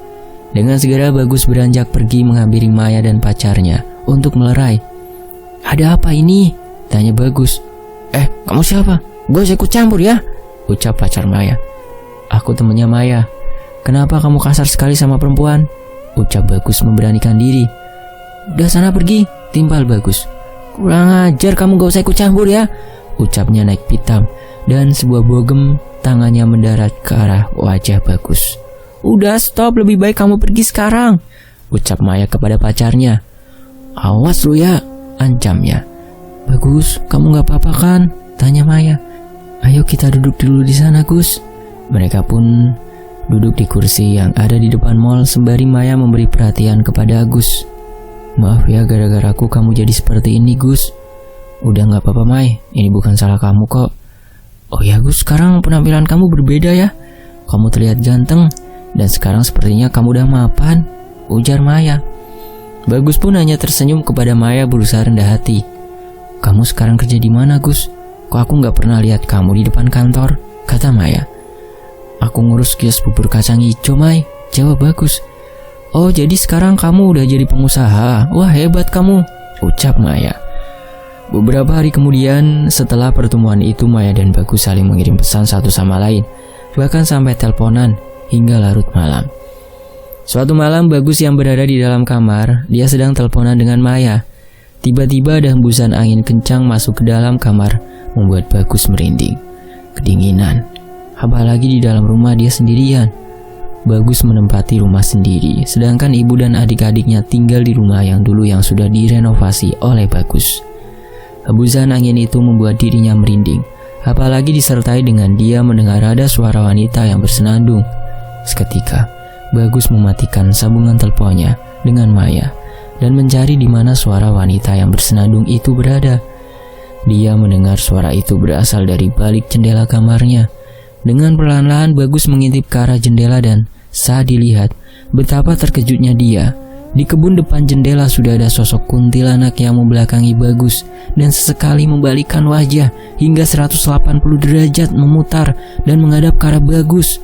Dengan segera Bagus beranjak pergi menghampiri Maya dan pacarnya untuk melerai. "Ada apa ini?" tanya Bagus. Kamu siapa? Gue ikut campur ya," ucap pacar Maya. "Aku temennya Maya." "Kenapa kamu kasar sekali sama perempuan?" ucap Bagus memberanikan diri. "Udah sana pergi," timpal Bagus. "Kurang ajar, kamu gak usah ikut campur ya," ucapnya naik pitam, dan sebuah bogem tangannya mendarat ke arah wajah Bagus. "Udah stop, lebih baik kamu pergi sekarang," ucap Maya kepada pacarnya. "Awas lu ya," ancamnya. "Bagus, kamu gak apa-apa kan?" tanya Maya. "Ayo kita duduk dulu di sana Gus." Mereka pun duduk di kursi yang ada di depan mall sembari Maya memberi perhatian kepada Agus. "Maaf ya, gara-gara aku kamu jadi seperti ini Gus." "Udah gak apa-apa Mai, ini bukan salah kamu kok." "Oh ya Gus, sekarang penampilan kamu berbeda ya. Kamu terlihat ganteng, dan sekarang sepertinya kamu udah mapan," ujar Maya. Bagus pun hanya tersenyum kepada Maya berusaha rendah hati. "Kamu sekarang kerja di mana Gus? Kok aku gak pernah lihat kamu di depan kantor?" kata Maya. "Aku ngurus kios bubur kacang hijau Mai," jawab Bagus. "Oh jadi sekarang kamu udah jadi pengusaha, wah hebat kamu," ucap Maya. Beberapa hari kemudian, setelah pertemuan itu, Maya dan Bagus saling mengirim pesan satu sama lain, bahkan sampai teleponan hingga larut malam. Suatu malam, Bagus yang berada di dalam kamar, dia sedang teleponan dengan Maya. Tiba-tiba ada hembusan angin kencang masuk ke dalam kamar, membuat Bagus merinding. Kedinginan, apalagi di dalam rumah dia sendirian. Bagus menempati rumah sendiri, sedangkan ibu dan adik-adiknya tinggal di rumah yang sudah direnovasi oleh Bagus. Hembusan angin itu membuat dirinya merinding, apalagi disertai dengan dia mendengar ada suara wanita yang bersenandung. Seketika, Bagus mematikan sambungan teleponnya dengan Maya dan mencari di mana suara wanita yang bersenandung itu berada. Dia mendengar suara itu berasal dari balik jendela kamarnya. Dengan perlahan-lahan Bagus mengintip ke arah jendela dan saat dilihat, betapa terkejutnya dia. Di kebun depan jendela sudah ada sosok kuntilanak yang membelakangi Bagus dan sesekali membalikkan wajah hingga 180 derajat memutar dan menghadap ke arah Bagus.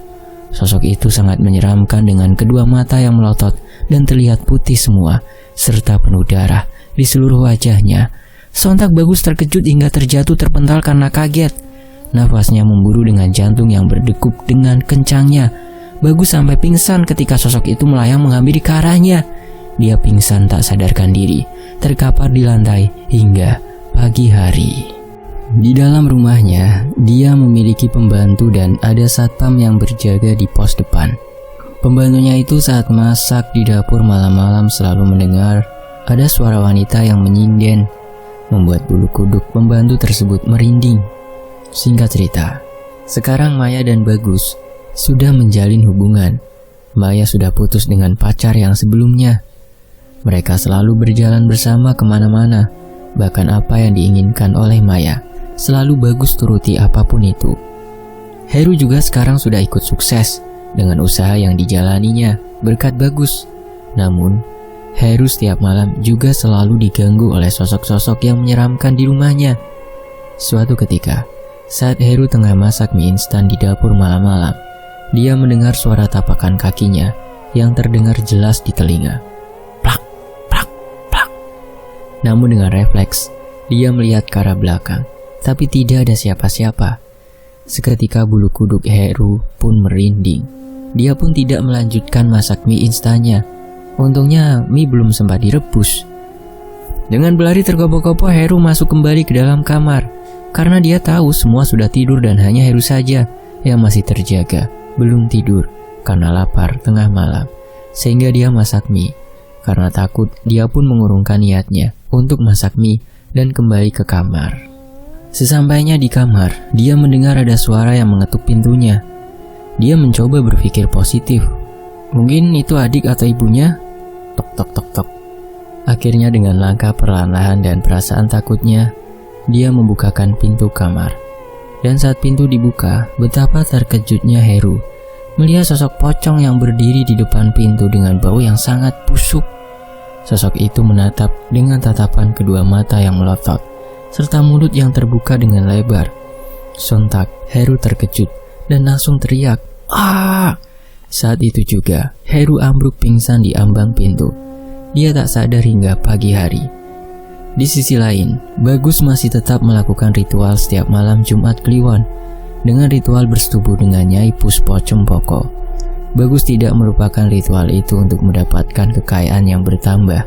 Sosok itu sangat menyeramkan dengan kedua mata yang melotot dan terlihat putih semua serta penuh darah di seluruh wajahnya. Sontak Bagus terkejut hingga terjatuh terpental karena kaget. Nafasnya memburu dengan jantung yang berdegup dengan kencangnya. Bagus sampai pingsan ketika sosok itu melayang menghampiri ke arahnya. Dia pingsan tak sadarkan diri, terkapar di lantai hingga pagi hari. Di dalam rumahnya, dia memiliki pembantu dan ada satpam yang berjaga di pos depan. Pembantunya itu saat masak di dapur malam-malam selalu mendengar ada suara wanita yang menyinden, membuat bulu kuduk pembantu tersebut merinding. Singkat cerita, sekarang Maya dan Bagus sudah menjalin hubungan. Maya sudah putus dengan pacar yang sebelumnya. Mereka selalu berjalan bersama kemana-mana, bahkan apa yang diinginkan oleh Maya selalu Bagus turuti apapun itu. Heru juga sekarang sudah ikut sukses dengan usaha yang dijalaninya berkat Bagus. Namun, Heru setiap malam juga selalu diganggu oleh sosok-sosok yang menyeramkan di rumahnya. Suatu ketika, saat Heru tengah masak mie instan di dapur malam-malam, dia mendengar suara tapakan kakinya yang terdengar jelas di telinga. Plak, plak, plak. Namun dengan refleks, dia melihat ke arah belakang, tapi tidak ada siapa-siapa. Seketika bulu kuduk Heru pun merinding. Dia pun tidak melanjutkan masak mie instannya. Untungnya mie belum sempat direbus. Dengan berlari tergopoh-gopoh, Heru masuk kembali ke dalam kamar. Karena dia tahu semua sudah tidur dan hanya Heru saja yang masih terjaga, belum tidur karena lapar tengah malam. Sehingga dia masak mie. Karena takut, dia pun mengurungkan niatnya untuk masak mie dan kembali ke kamar. Sesampainya di kamar, dia mendengar ada suara yang mengetuk pintunya. Dia mencoba berpikir positif. Mungkin itu adik atau ibunya? Tok tok tok tok. Akhirnya dengan langkah perlahan-lahan dan perasaan takutnya, dia membukakan pintu kamar. Dan saat pintu dibuka, betapa terkejutnya Heru melihat sosok pocong yang berdiri di depan pintu dengan bau yang sangat busuk. Sosok itu menatap dengan tatapan kedua mata yang melotot, serta mulut yang terbuka dengan lebar. Sontak, Heru terkejut dan langsung teriak, "Ah!" Saat itu juga, Heru ambruk pingsan di ambang pintu. Dia tak sadar hingga pagi hari. Di sisi lain, Bagus masih tetap melakukan ritual setiap malam Jumat Kliwon dengan ritual bersetubuh dengan Nyai Puspo Cempoko. Bagus tidak merupakan ritual itu untuk mendapatkan kekayaan yang bertambah.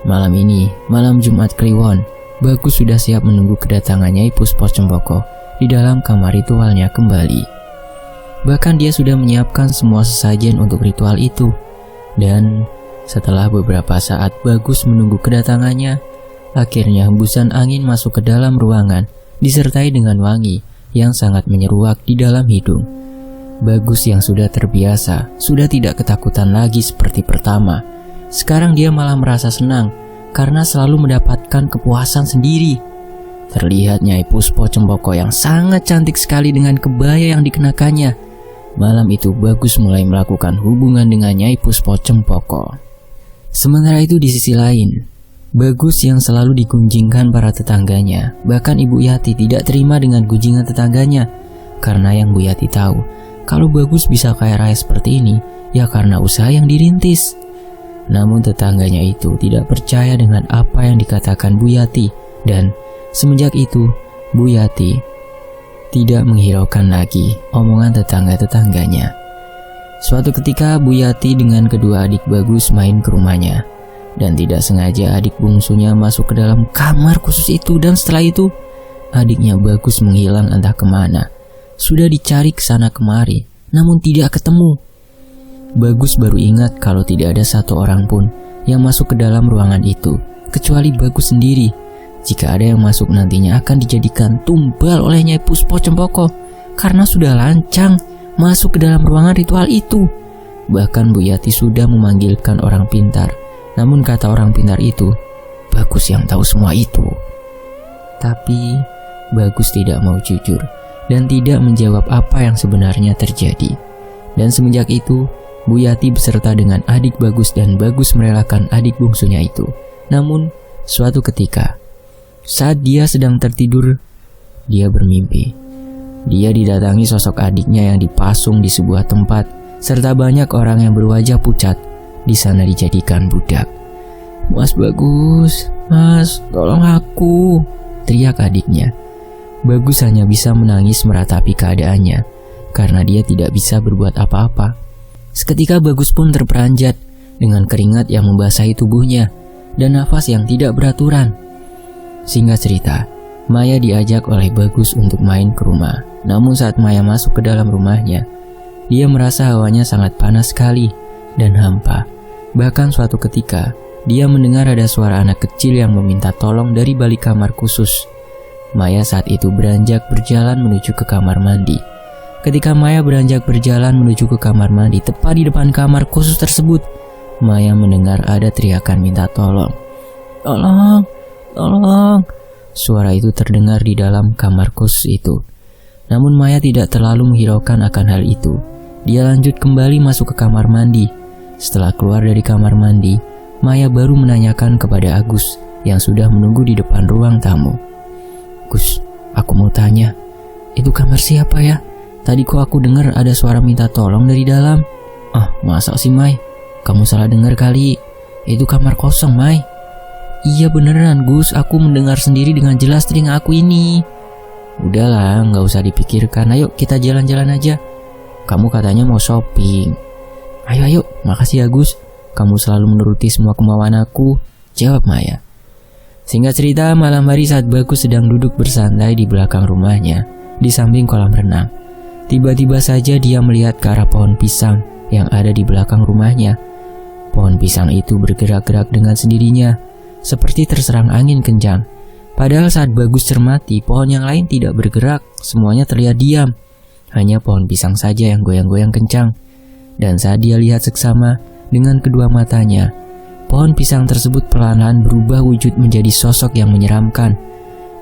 Malam ini, malam Jumat Kliwon, Bagus sudah siap menunggu kedatangan Nyai Puspo Cempoko di dalam kamar ritualnya kembali. Bahkan dia sudah menyiapkan semua sesajen untuk ritual itu. Dan setelah beberapa saat Bagus menunggu kedatangannya, akhirnya hembusan angin masuk ke dalam ruangan disertai dengan wangi yang sangat menyeruak di dalam hidung. Bagus yang sudah terbiasa, sudah tidak ketakutan lagi seperti pertama. Sekarang dia malah merasa senang karena selalu mendapatkan kepuasan sendiri. Terlihat Nyai Puspo Cempoko yang sangat cantik sekali dengan kebaya yang dikenakannya. Malam itu Bagus mulai melakukan hubungan dengan Nyai Puspo Cempoko. Sementara itu di sisi lain, Bagus yang selalu digunjingkan para tetangganya, bahkan Ibu Yati tidak terima dengan gunjingan tetangganya. Karena yang Bu Yati tahu, kalau Bagus bisa kaya raya seperti ini, ya karena usaha yang dirintis. Namun tetangganya itu tidak percaya dengan apa yang dikatakan Bu Yati, dan semenjak itu Bu Yati tidak menghiraukan lagi omongan tetangga-tetangganya. Suatu ketika Bu Yati dengan kedua adik Bagus main ke rumahnya, dan tidak sengaja adik bungsunya masuk ke dalam kamar khusus itu, dan setelah itu adiknya Bagus menghilang entah kemana. Sudah dicari kesana kemari, namun tidak ketemu. Bagus baru ingat kalau tidak ada satu orang pun yang masuk ke dalam ruangan itu, kecuali Bagus sendiri. Jika ada yang masuk nantinya akan dijadikan tumbal oleh Nyai Puspo Cempoko karena sudah lancang masuk ke dalam ruangan ritual itu. Bahkan Bu Yati sudah memanggilkan orang pintar. Namun kata orang pintar itu, Bagus yang tahu semua itu. Tapi Bagus tidak mau jujur dan tidak menjawab apa yang sebenarnya terjadi. Dan semenjak itu, Bu Yati beserta dengan adik Bagus dan Bagus merelakan adik bungsunya itu. Namun, suatu ketika, saat dia sedang tertidur, dia bermimpi. Dia didatangi sosok adiknya yang dipasung di sebuah tempat, serta banyak orang yang berwajah pucat di sana dijadikan budak. "Mas Bagus, Mas, tolong aku," teriak adiknya. Bagus hanya bisa menangis meratapi keadaannya, karena dia tidak bisa berbuat apa-apa. Seketika Bagus pun terperanjat dengan keringat yang membasahi tubuhnya dan nafas yang tidak beraturan. Singkat cerita, Maya diajak oleh Bagus untuk main ke rumah. Namun saat Maya masuk ke dalam rumahnya, dia merasa hawanya sangat panas sekali dan hampa. Bahkan suatu ketika, dia mendengar ada suara anak kecil yang meminta tolong dari balik kamar khusus. Maya saat itu beranjak berjalan menuju ke kamar mandi. Ketika Maya beranjak berjalan menuju ke kamar mandi, tepat di depan kamar khusus tersebut, Maya mendengar ada teriakan minta tolong. "Tolong, tolong." Suara itu terdengar di dalam kamar khusus itu. Namun Maya tidak terlalu menghiraukan akan hal itu. Dia lanjut kembali masuk ke kamar mandi. Setelah keluar dari kamar mandi, Maya baru menanyakan kepada Agus yang sudah menunggu di depan ruang tamu. "Gus, aku mau tanya, itu kamar siapa ya? Tadi kok aku dengar ada suara minta tolong dari dalam." "Ah, masa sih, Mai? Kamu salah dengar kali. Itu kamar kosong, Mai." "Iya beneran, Gus. Aku mendengar sendiri dengan jelas telinga aku ini." "Udahlah, nggak usah dipikirkan. Ayo kita jalan-jalan aja. Kamu katanya mau shopping." Ayo, makasih ya Gus. Kamu selalu menuruti semua kemauan aku," jawab Maya. Singkat cerita, malam hari saat Bagus sedang duduk bersantai di belakang rumahnya, di samping kolam renang. Tiba-tiba saja dia melihat ke arah pohon pisang yang ada di belakang rumahnya. Pohon pisang itu bergerak-gerak dengan sendirinya, seperti terserang angin kencang. Padahal saat Bagus cermati, pohon yang lain tidak bergerak, semuanya terlihat diam. Hanya pohon pisang saja yang goyang-goyang kencang. Dan saat dia lihat seksama dengan kedua matanya, pohon pisang tersebut perlahan-lahan berubah wujud menjadi sosok yang menyeramkan.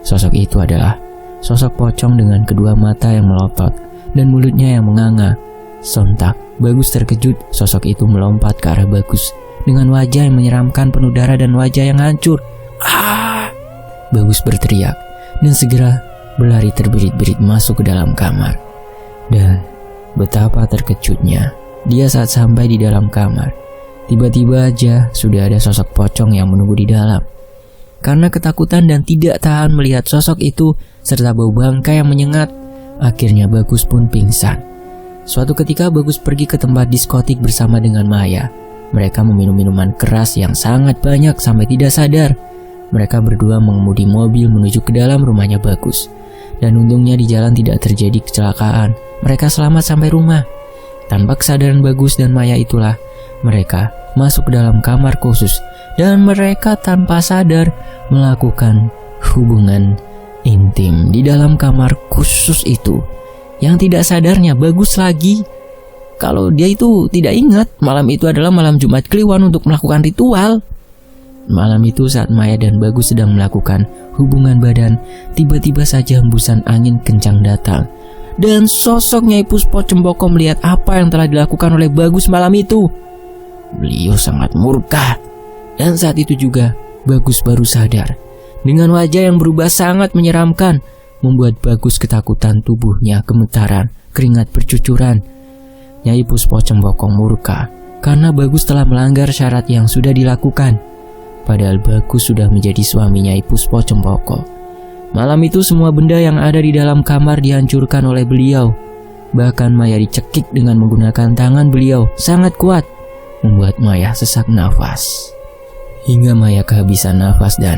Sosok itu adalah sosok pocong dengan kedua mata yang melotot dan mulutnya yang menganga. Sontak, Bagus terkejut. Sosok itu melompat ke arah Bagus dengan wajah yang menyeramkan, penuh darah dan wajah yang hancur. "Ah!" Bagus berteriak dan segera berlari terbirit-birit masuk ke dalam kamar. Dan betapa terkejutnya dia saat sampai di dalam kamar. Tiba-tiba aja sudah ada sosok pocong yang menunggu di dalam. Karena ketakutan dan tidak tahan melihat sosok itu serta bau bangkai yang menyengat, akhirnya Bagus pun pingsan. Suatu ketika Bagus pergi ke tempat diskotik bersama dengan Maya. Mereka meminum minuman keras yang sangat banyak sampai tidak sadar. Mereka berdua mengemudi mobil menuju ke dalam rumahnya Bagus. Dan untungnya di jalan tidak terjadi kecelakaan. Mereka selamat sampai rumah. Tanpa kesadaran Bagus dan Maya itulah, mereka masuk ke dalam kamar khusus dan mereka tanpa sadar melakukan hubungan intim di dalam kamar khusus itu. Yang tidak sadarnya Bagus lagi, kalau dia itu tidak ingat malam itu adalah malam Jumat Kliwon untuk melakukan ritual. Malam itu saat Maya dan Bagus sedang melakukan hubungan badan, tiba-tiba saja hembusan angin kencang datang. Dan sosok Nyai Puspo Cempoko melihat apa yang telah dilakukan oleh Bagus malam itu. Beliau sangat murka. Dan saat itu juga Bagus baru sadar. Dengan wajah yang berubah sangat menyeramkan, membuat Bagus ketakutan, tubuhnya gemetaran, keringat bercucuran. Nyai Puspo Cempoko murka karena Bagus telah melanggar syarat yang sudah dilakukan. Padahal Bagus sudah menjadi suami Nyai Puspo Cempoko. Malam itu semua benda yang ada di dalam kamar dihancurkan oleh beliau. Bahkan Maya dicekik dengan menggunakan tangan beliau sangat kuat, membuat Maya sesak nafas. Hingga Maya kehabisan nafas dan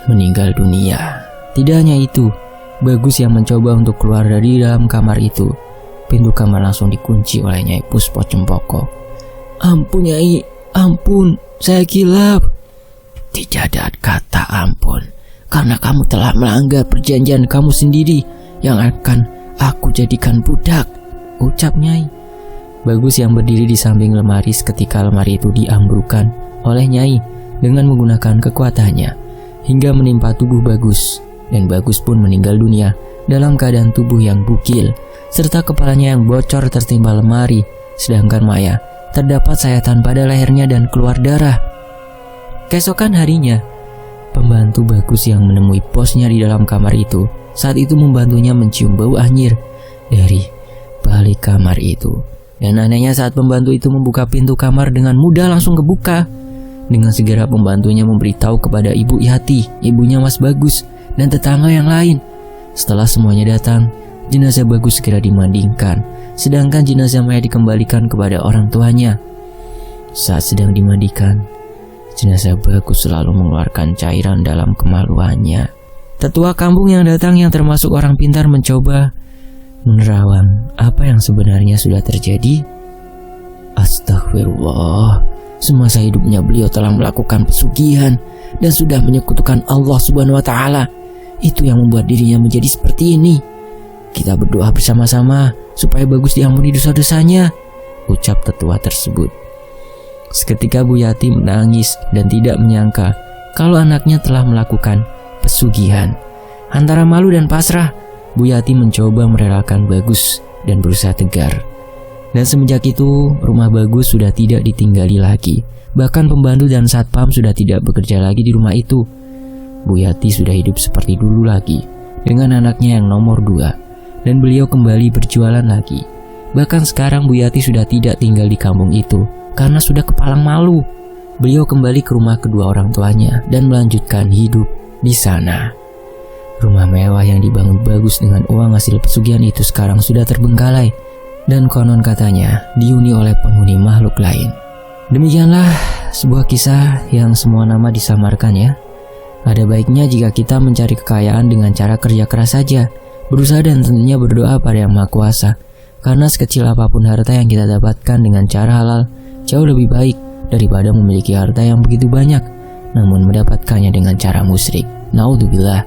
meninggal dunia. Tidak hanya itu, Bagus yang mencoba untuk keluar dari dalam kamar itu, pintu kamar langsung dikunci oleh Nyai Puspo Cempoko. Ampun Nyai, ampun, saya kilap. Tidak ada kata ampun, karena kamu telah melanggar perjanjian kamu sendiri yang akan aku jadikan budak, ucap Nyai. Bagus yang berdiri di samping lemari seketika lemari itu diambrukkan oleh Nyai dengan menggunakan kekuatannya hingga menimpa tubuh Bagus, dan Bagus pun meninggal dunia dalam keadaan tubuh yang bugil serta kepalanya yang bocor tertimpa lemari, sedangkan Maya terdapat sayatan pada lehernya dan keluar darah. Keesokan harinya, pembantu Bagus yang menemui bosnya di dalam kamar itu saat itu membantunya mencium bau anyir dari balik kamar itu. Dan anehnya saat pembantu itu membuka pintu kamar dengan mudah langsung kebuka. Dengan segera pembantunya memberitahu kepada Ibu Yati, ibunya Mas Bagus, dan tetangga yang lain. Setelah semuanya datang, jenazah Bagus segera dimandikan, sedangkan jenazah Maya dikembalikan kepada orang tuanya. Saat sedang dimandikan, jenazah Bagus selalu mengeluarkan cairan dalam kemaluannya. Tetua kampung yang datang yang termasuk orang pintar mencoba menerawang apa yang sebenarnya sudah terjadi. Astagfirullah, semasa hidupnya beliau telah melakukan pesugihan dan sudah menyekutukan Allah Subhanahu wa Ta'ala. Itu yang membuat dirinya menjadi seperti ini. Kita berdoa bersama-sama supaya Bagus diampuni dosa-dosanya, ucap tetua tersebut. Seketika Bu Yati menangis dan tidak menyangka kalau anaknya telah melakukan pesugihan. Antara malu dan pasrah, Bu Yati mencoba merelakan Bagus dan berusaha tegar. Dan semenjak itu, rumah Bagus sudah tidak ditinggali lagi. Bahkan pembantu dan satpam sudah tidak bekerja lagi di rumah itu. Bu Yati sudah hidup seperti dulu lagi, dengan anaknya yang nomor 2. Dan beliau kembali berjualan lagi. Bahkan sekarang Bu Yati sudah tidak tinggal di kampung itu, karena sudah kepalang malu. Beliau kembali ke rumah kedua orang tuanya dan melanjutkan hidup di sana. Rumah mewah yang dibangun Bagus dengan uang hasil pesugihan itu sekarang sudah terbengkalai dan konon katanya dihuni oleh penghuni makhluk lain. Demikianlah sebuah kisah yang semua nama disamarkan ya. Ada baiknya jika kita mencari kekayaan dengan cara kerja keras saja, berusaha dan tentunya berdoa pada Yang Maha Kuasa. Karena sekecil apapun harta yang kita dapatkan dengan cara halal jauh lebih baik daripada memiliki harta yang begitu banyak namun mendapatkannya dengan cara musyrik. Naudzubillah.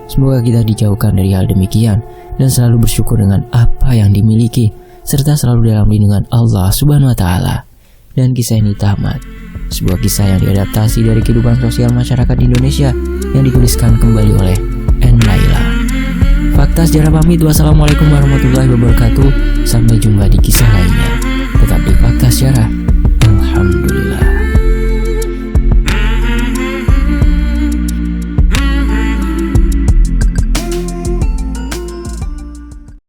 Semoga kita dijauhkan dari hal demikian dan selalu bersyukur dengan apa yang dimiliki serta selalu dalam lindungan Allah Subhanahu wa Ta'ala. Dan kisah ini tamat. Sebuah kisah yang diadaptasi dari kehidupan sosial masyarakat Indonesia yang dituliskan kembali oleh N. Laila. Fakta sejarah pamit. Wassalamualaikum warahmatullahi wabarakatuh. Sampai jumpa di kisah lainnya. Tetap di Fakta Sejarah. Alhamdulillah.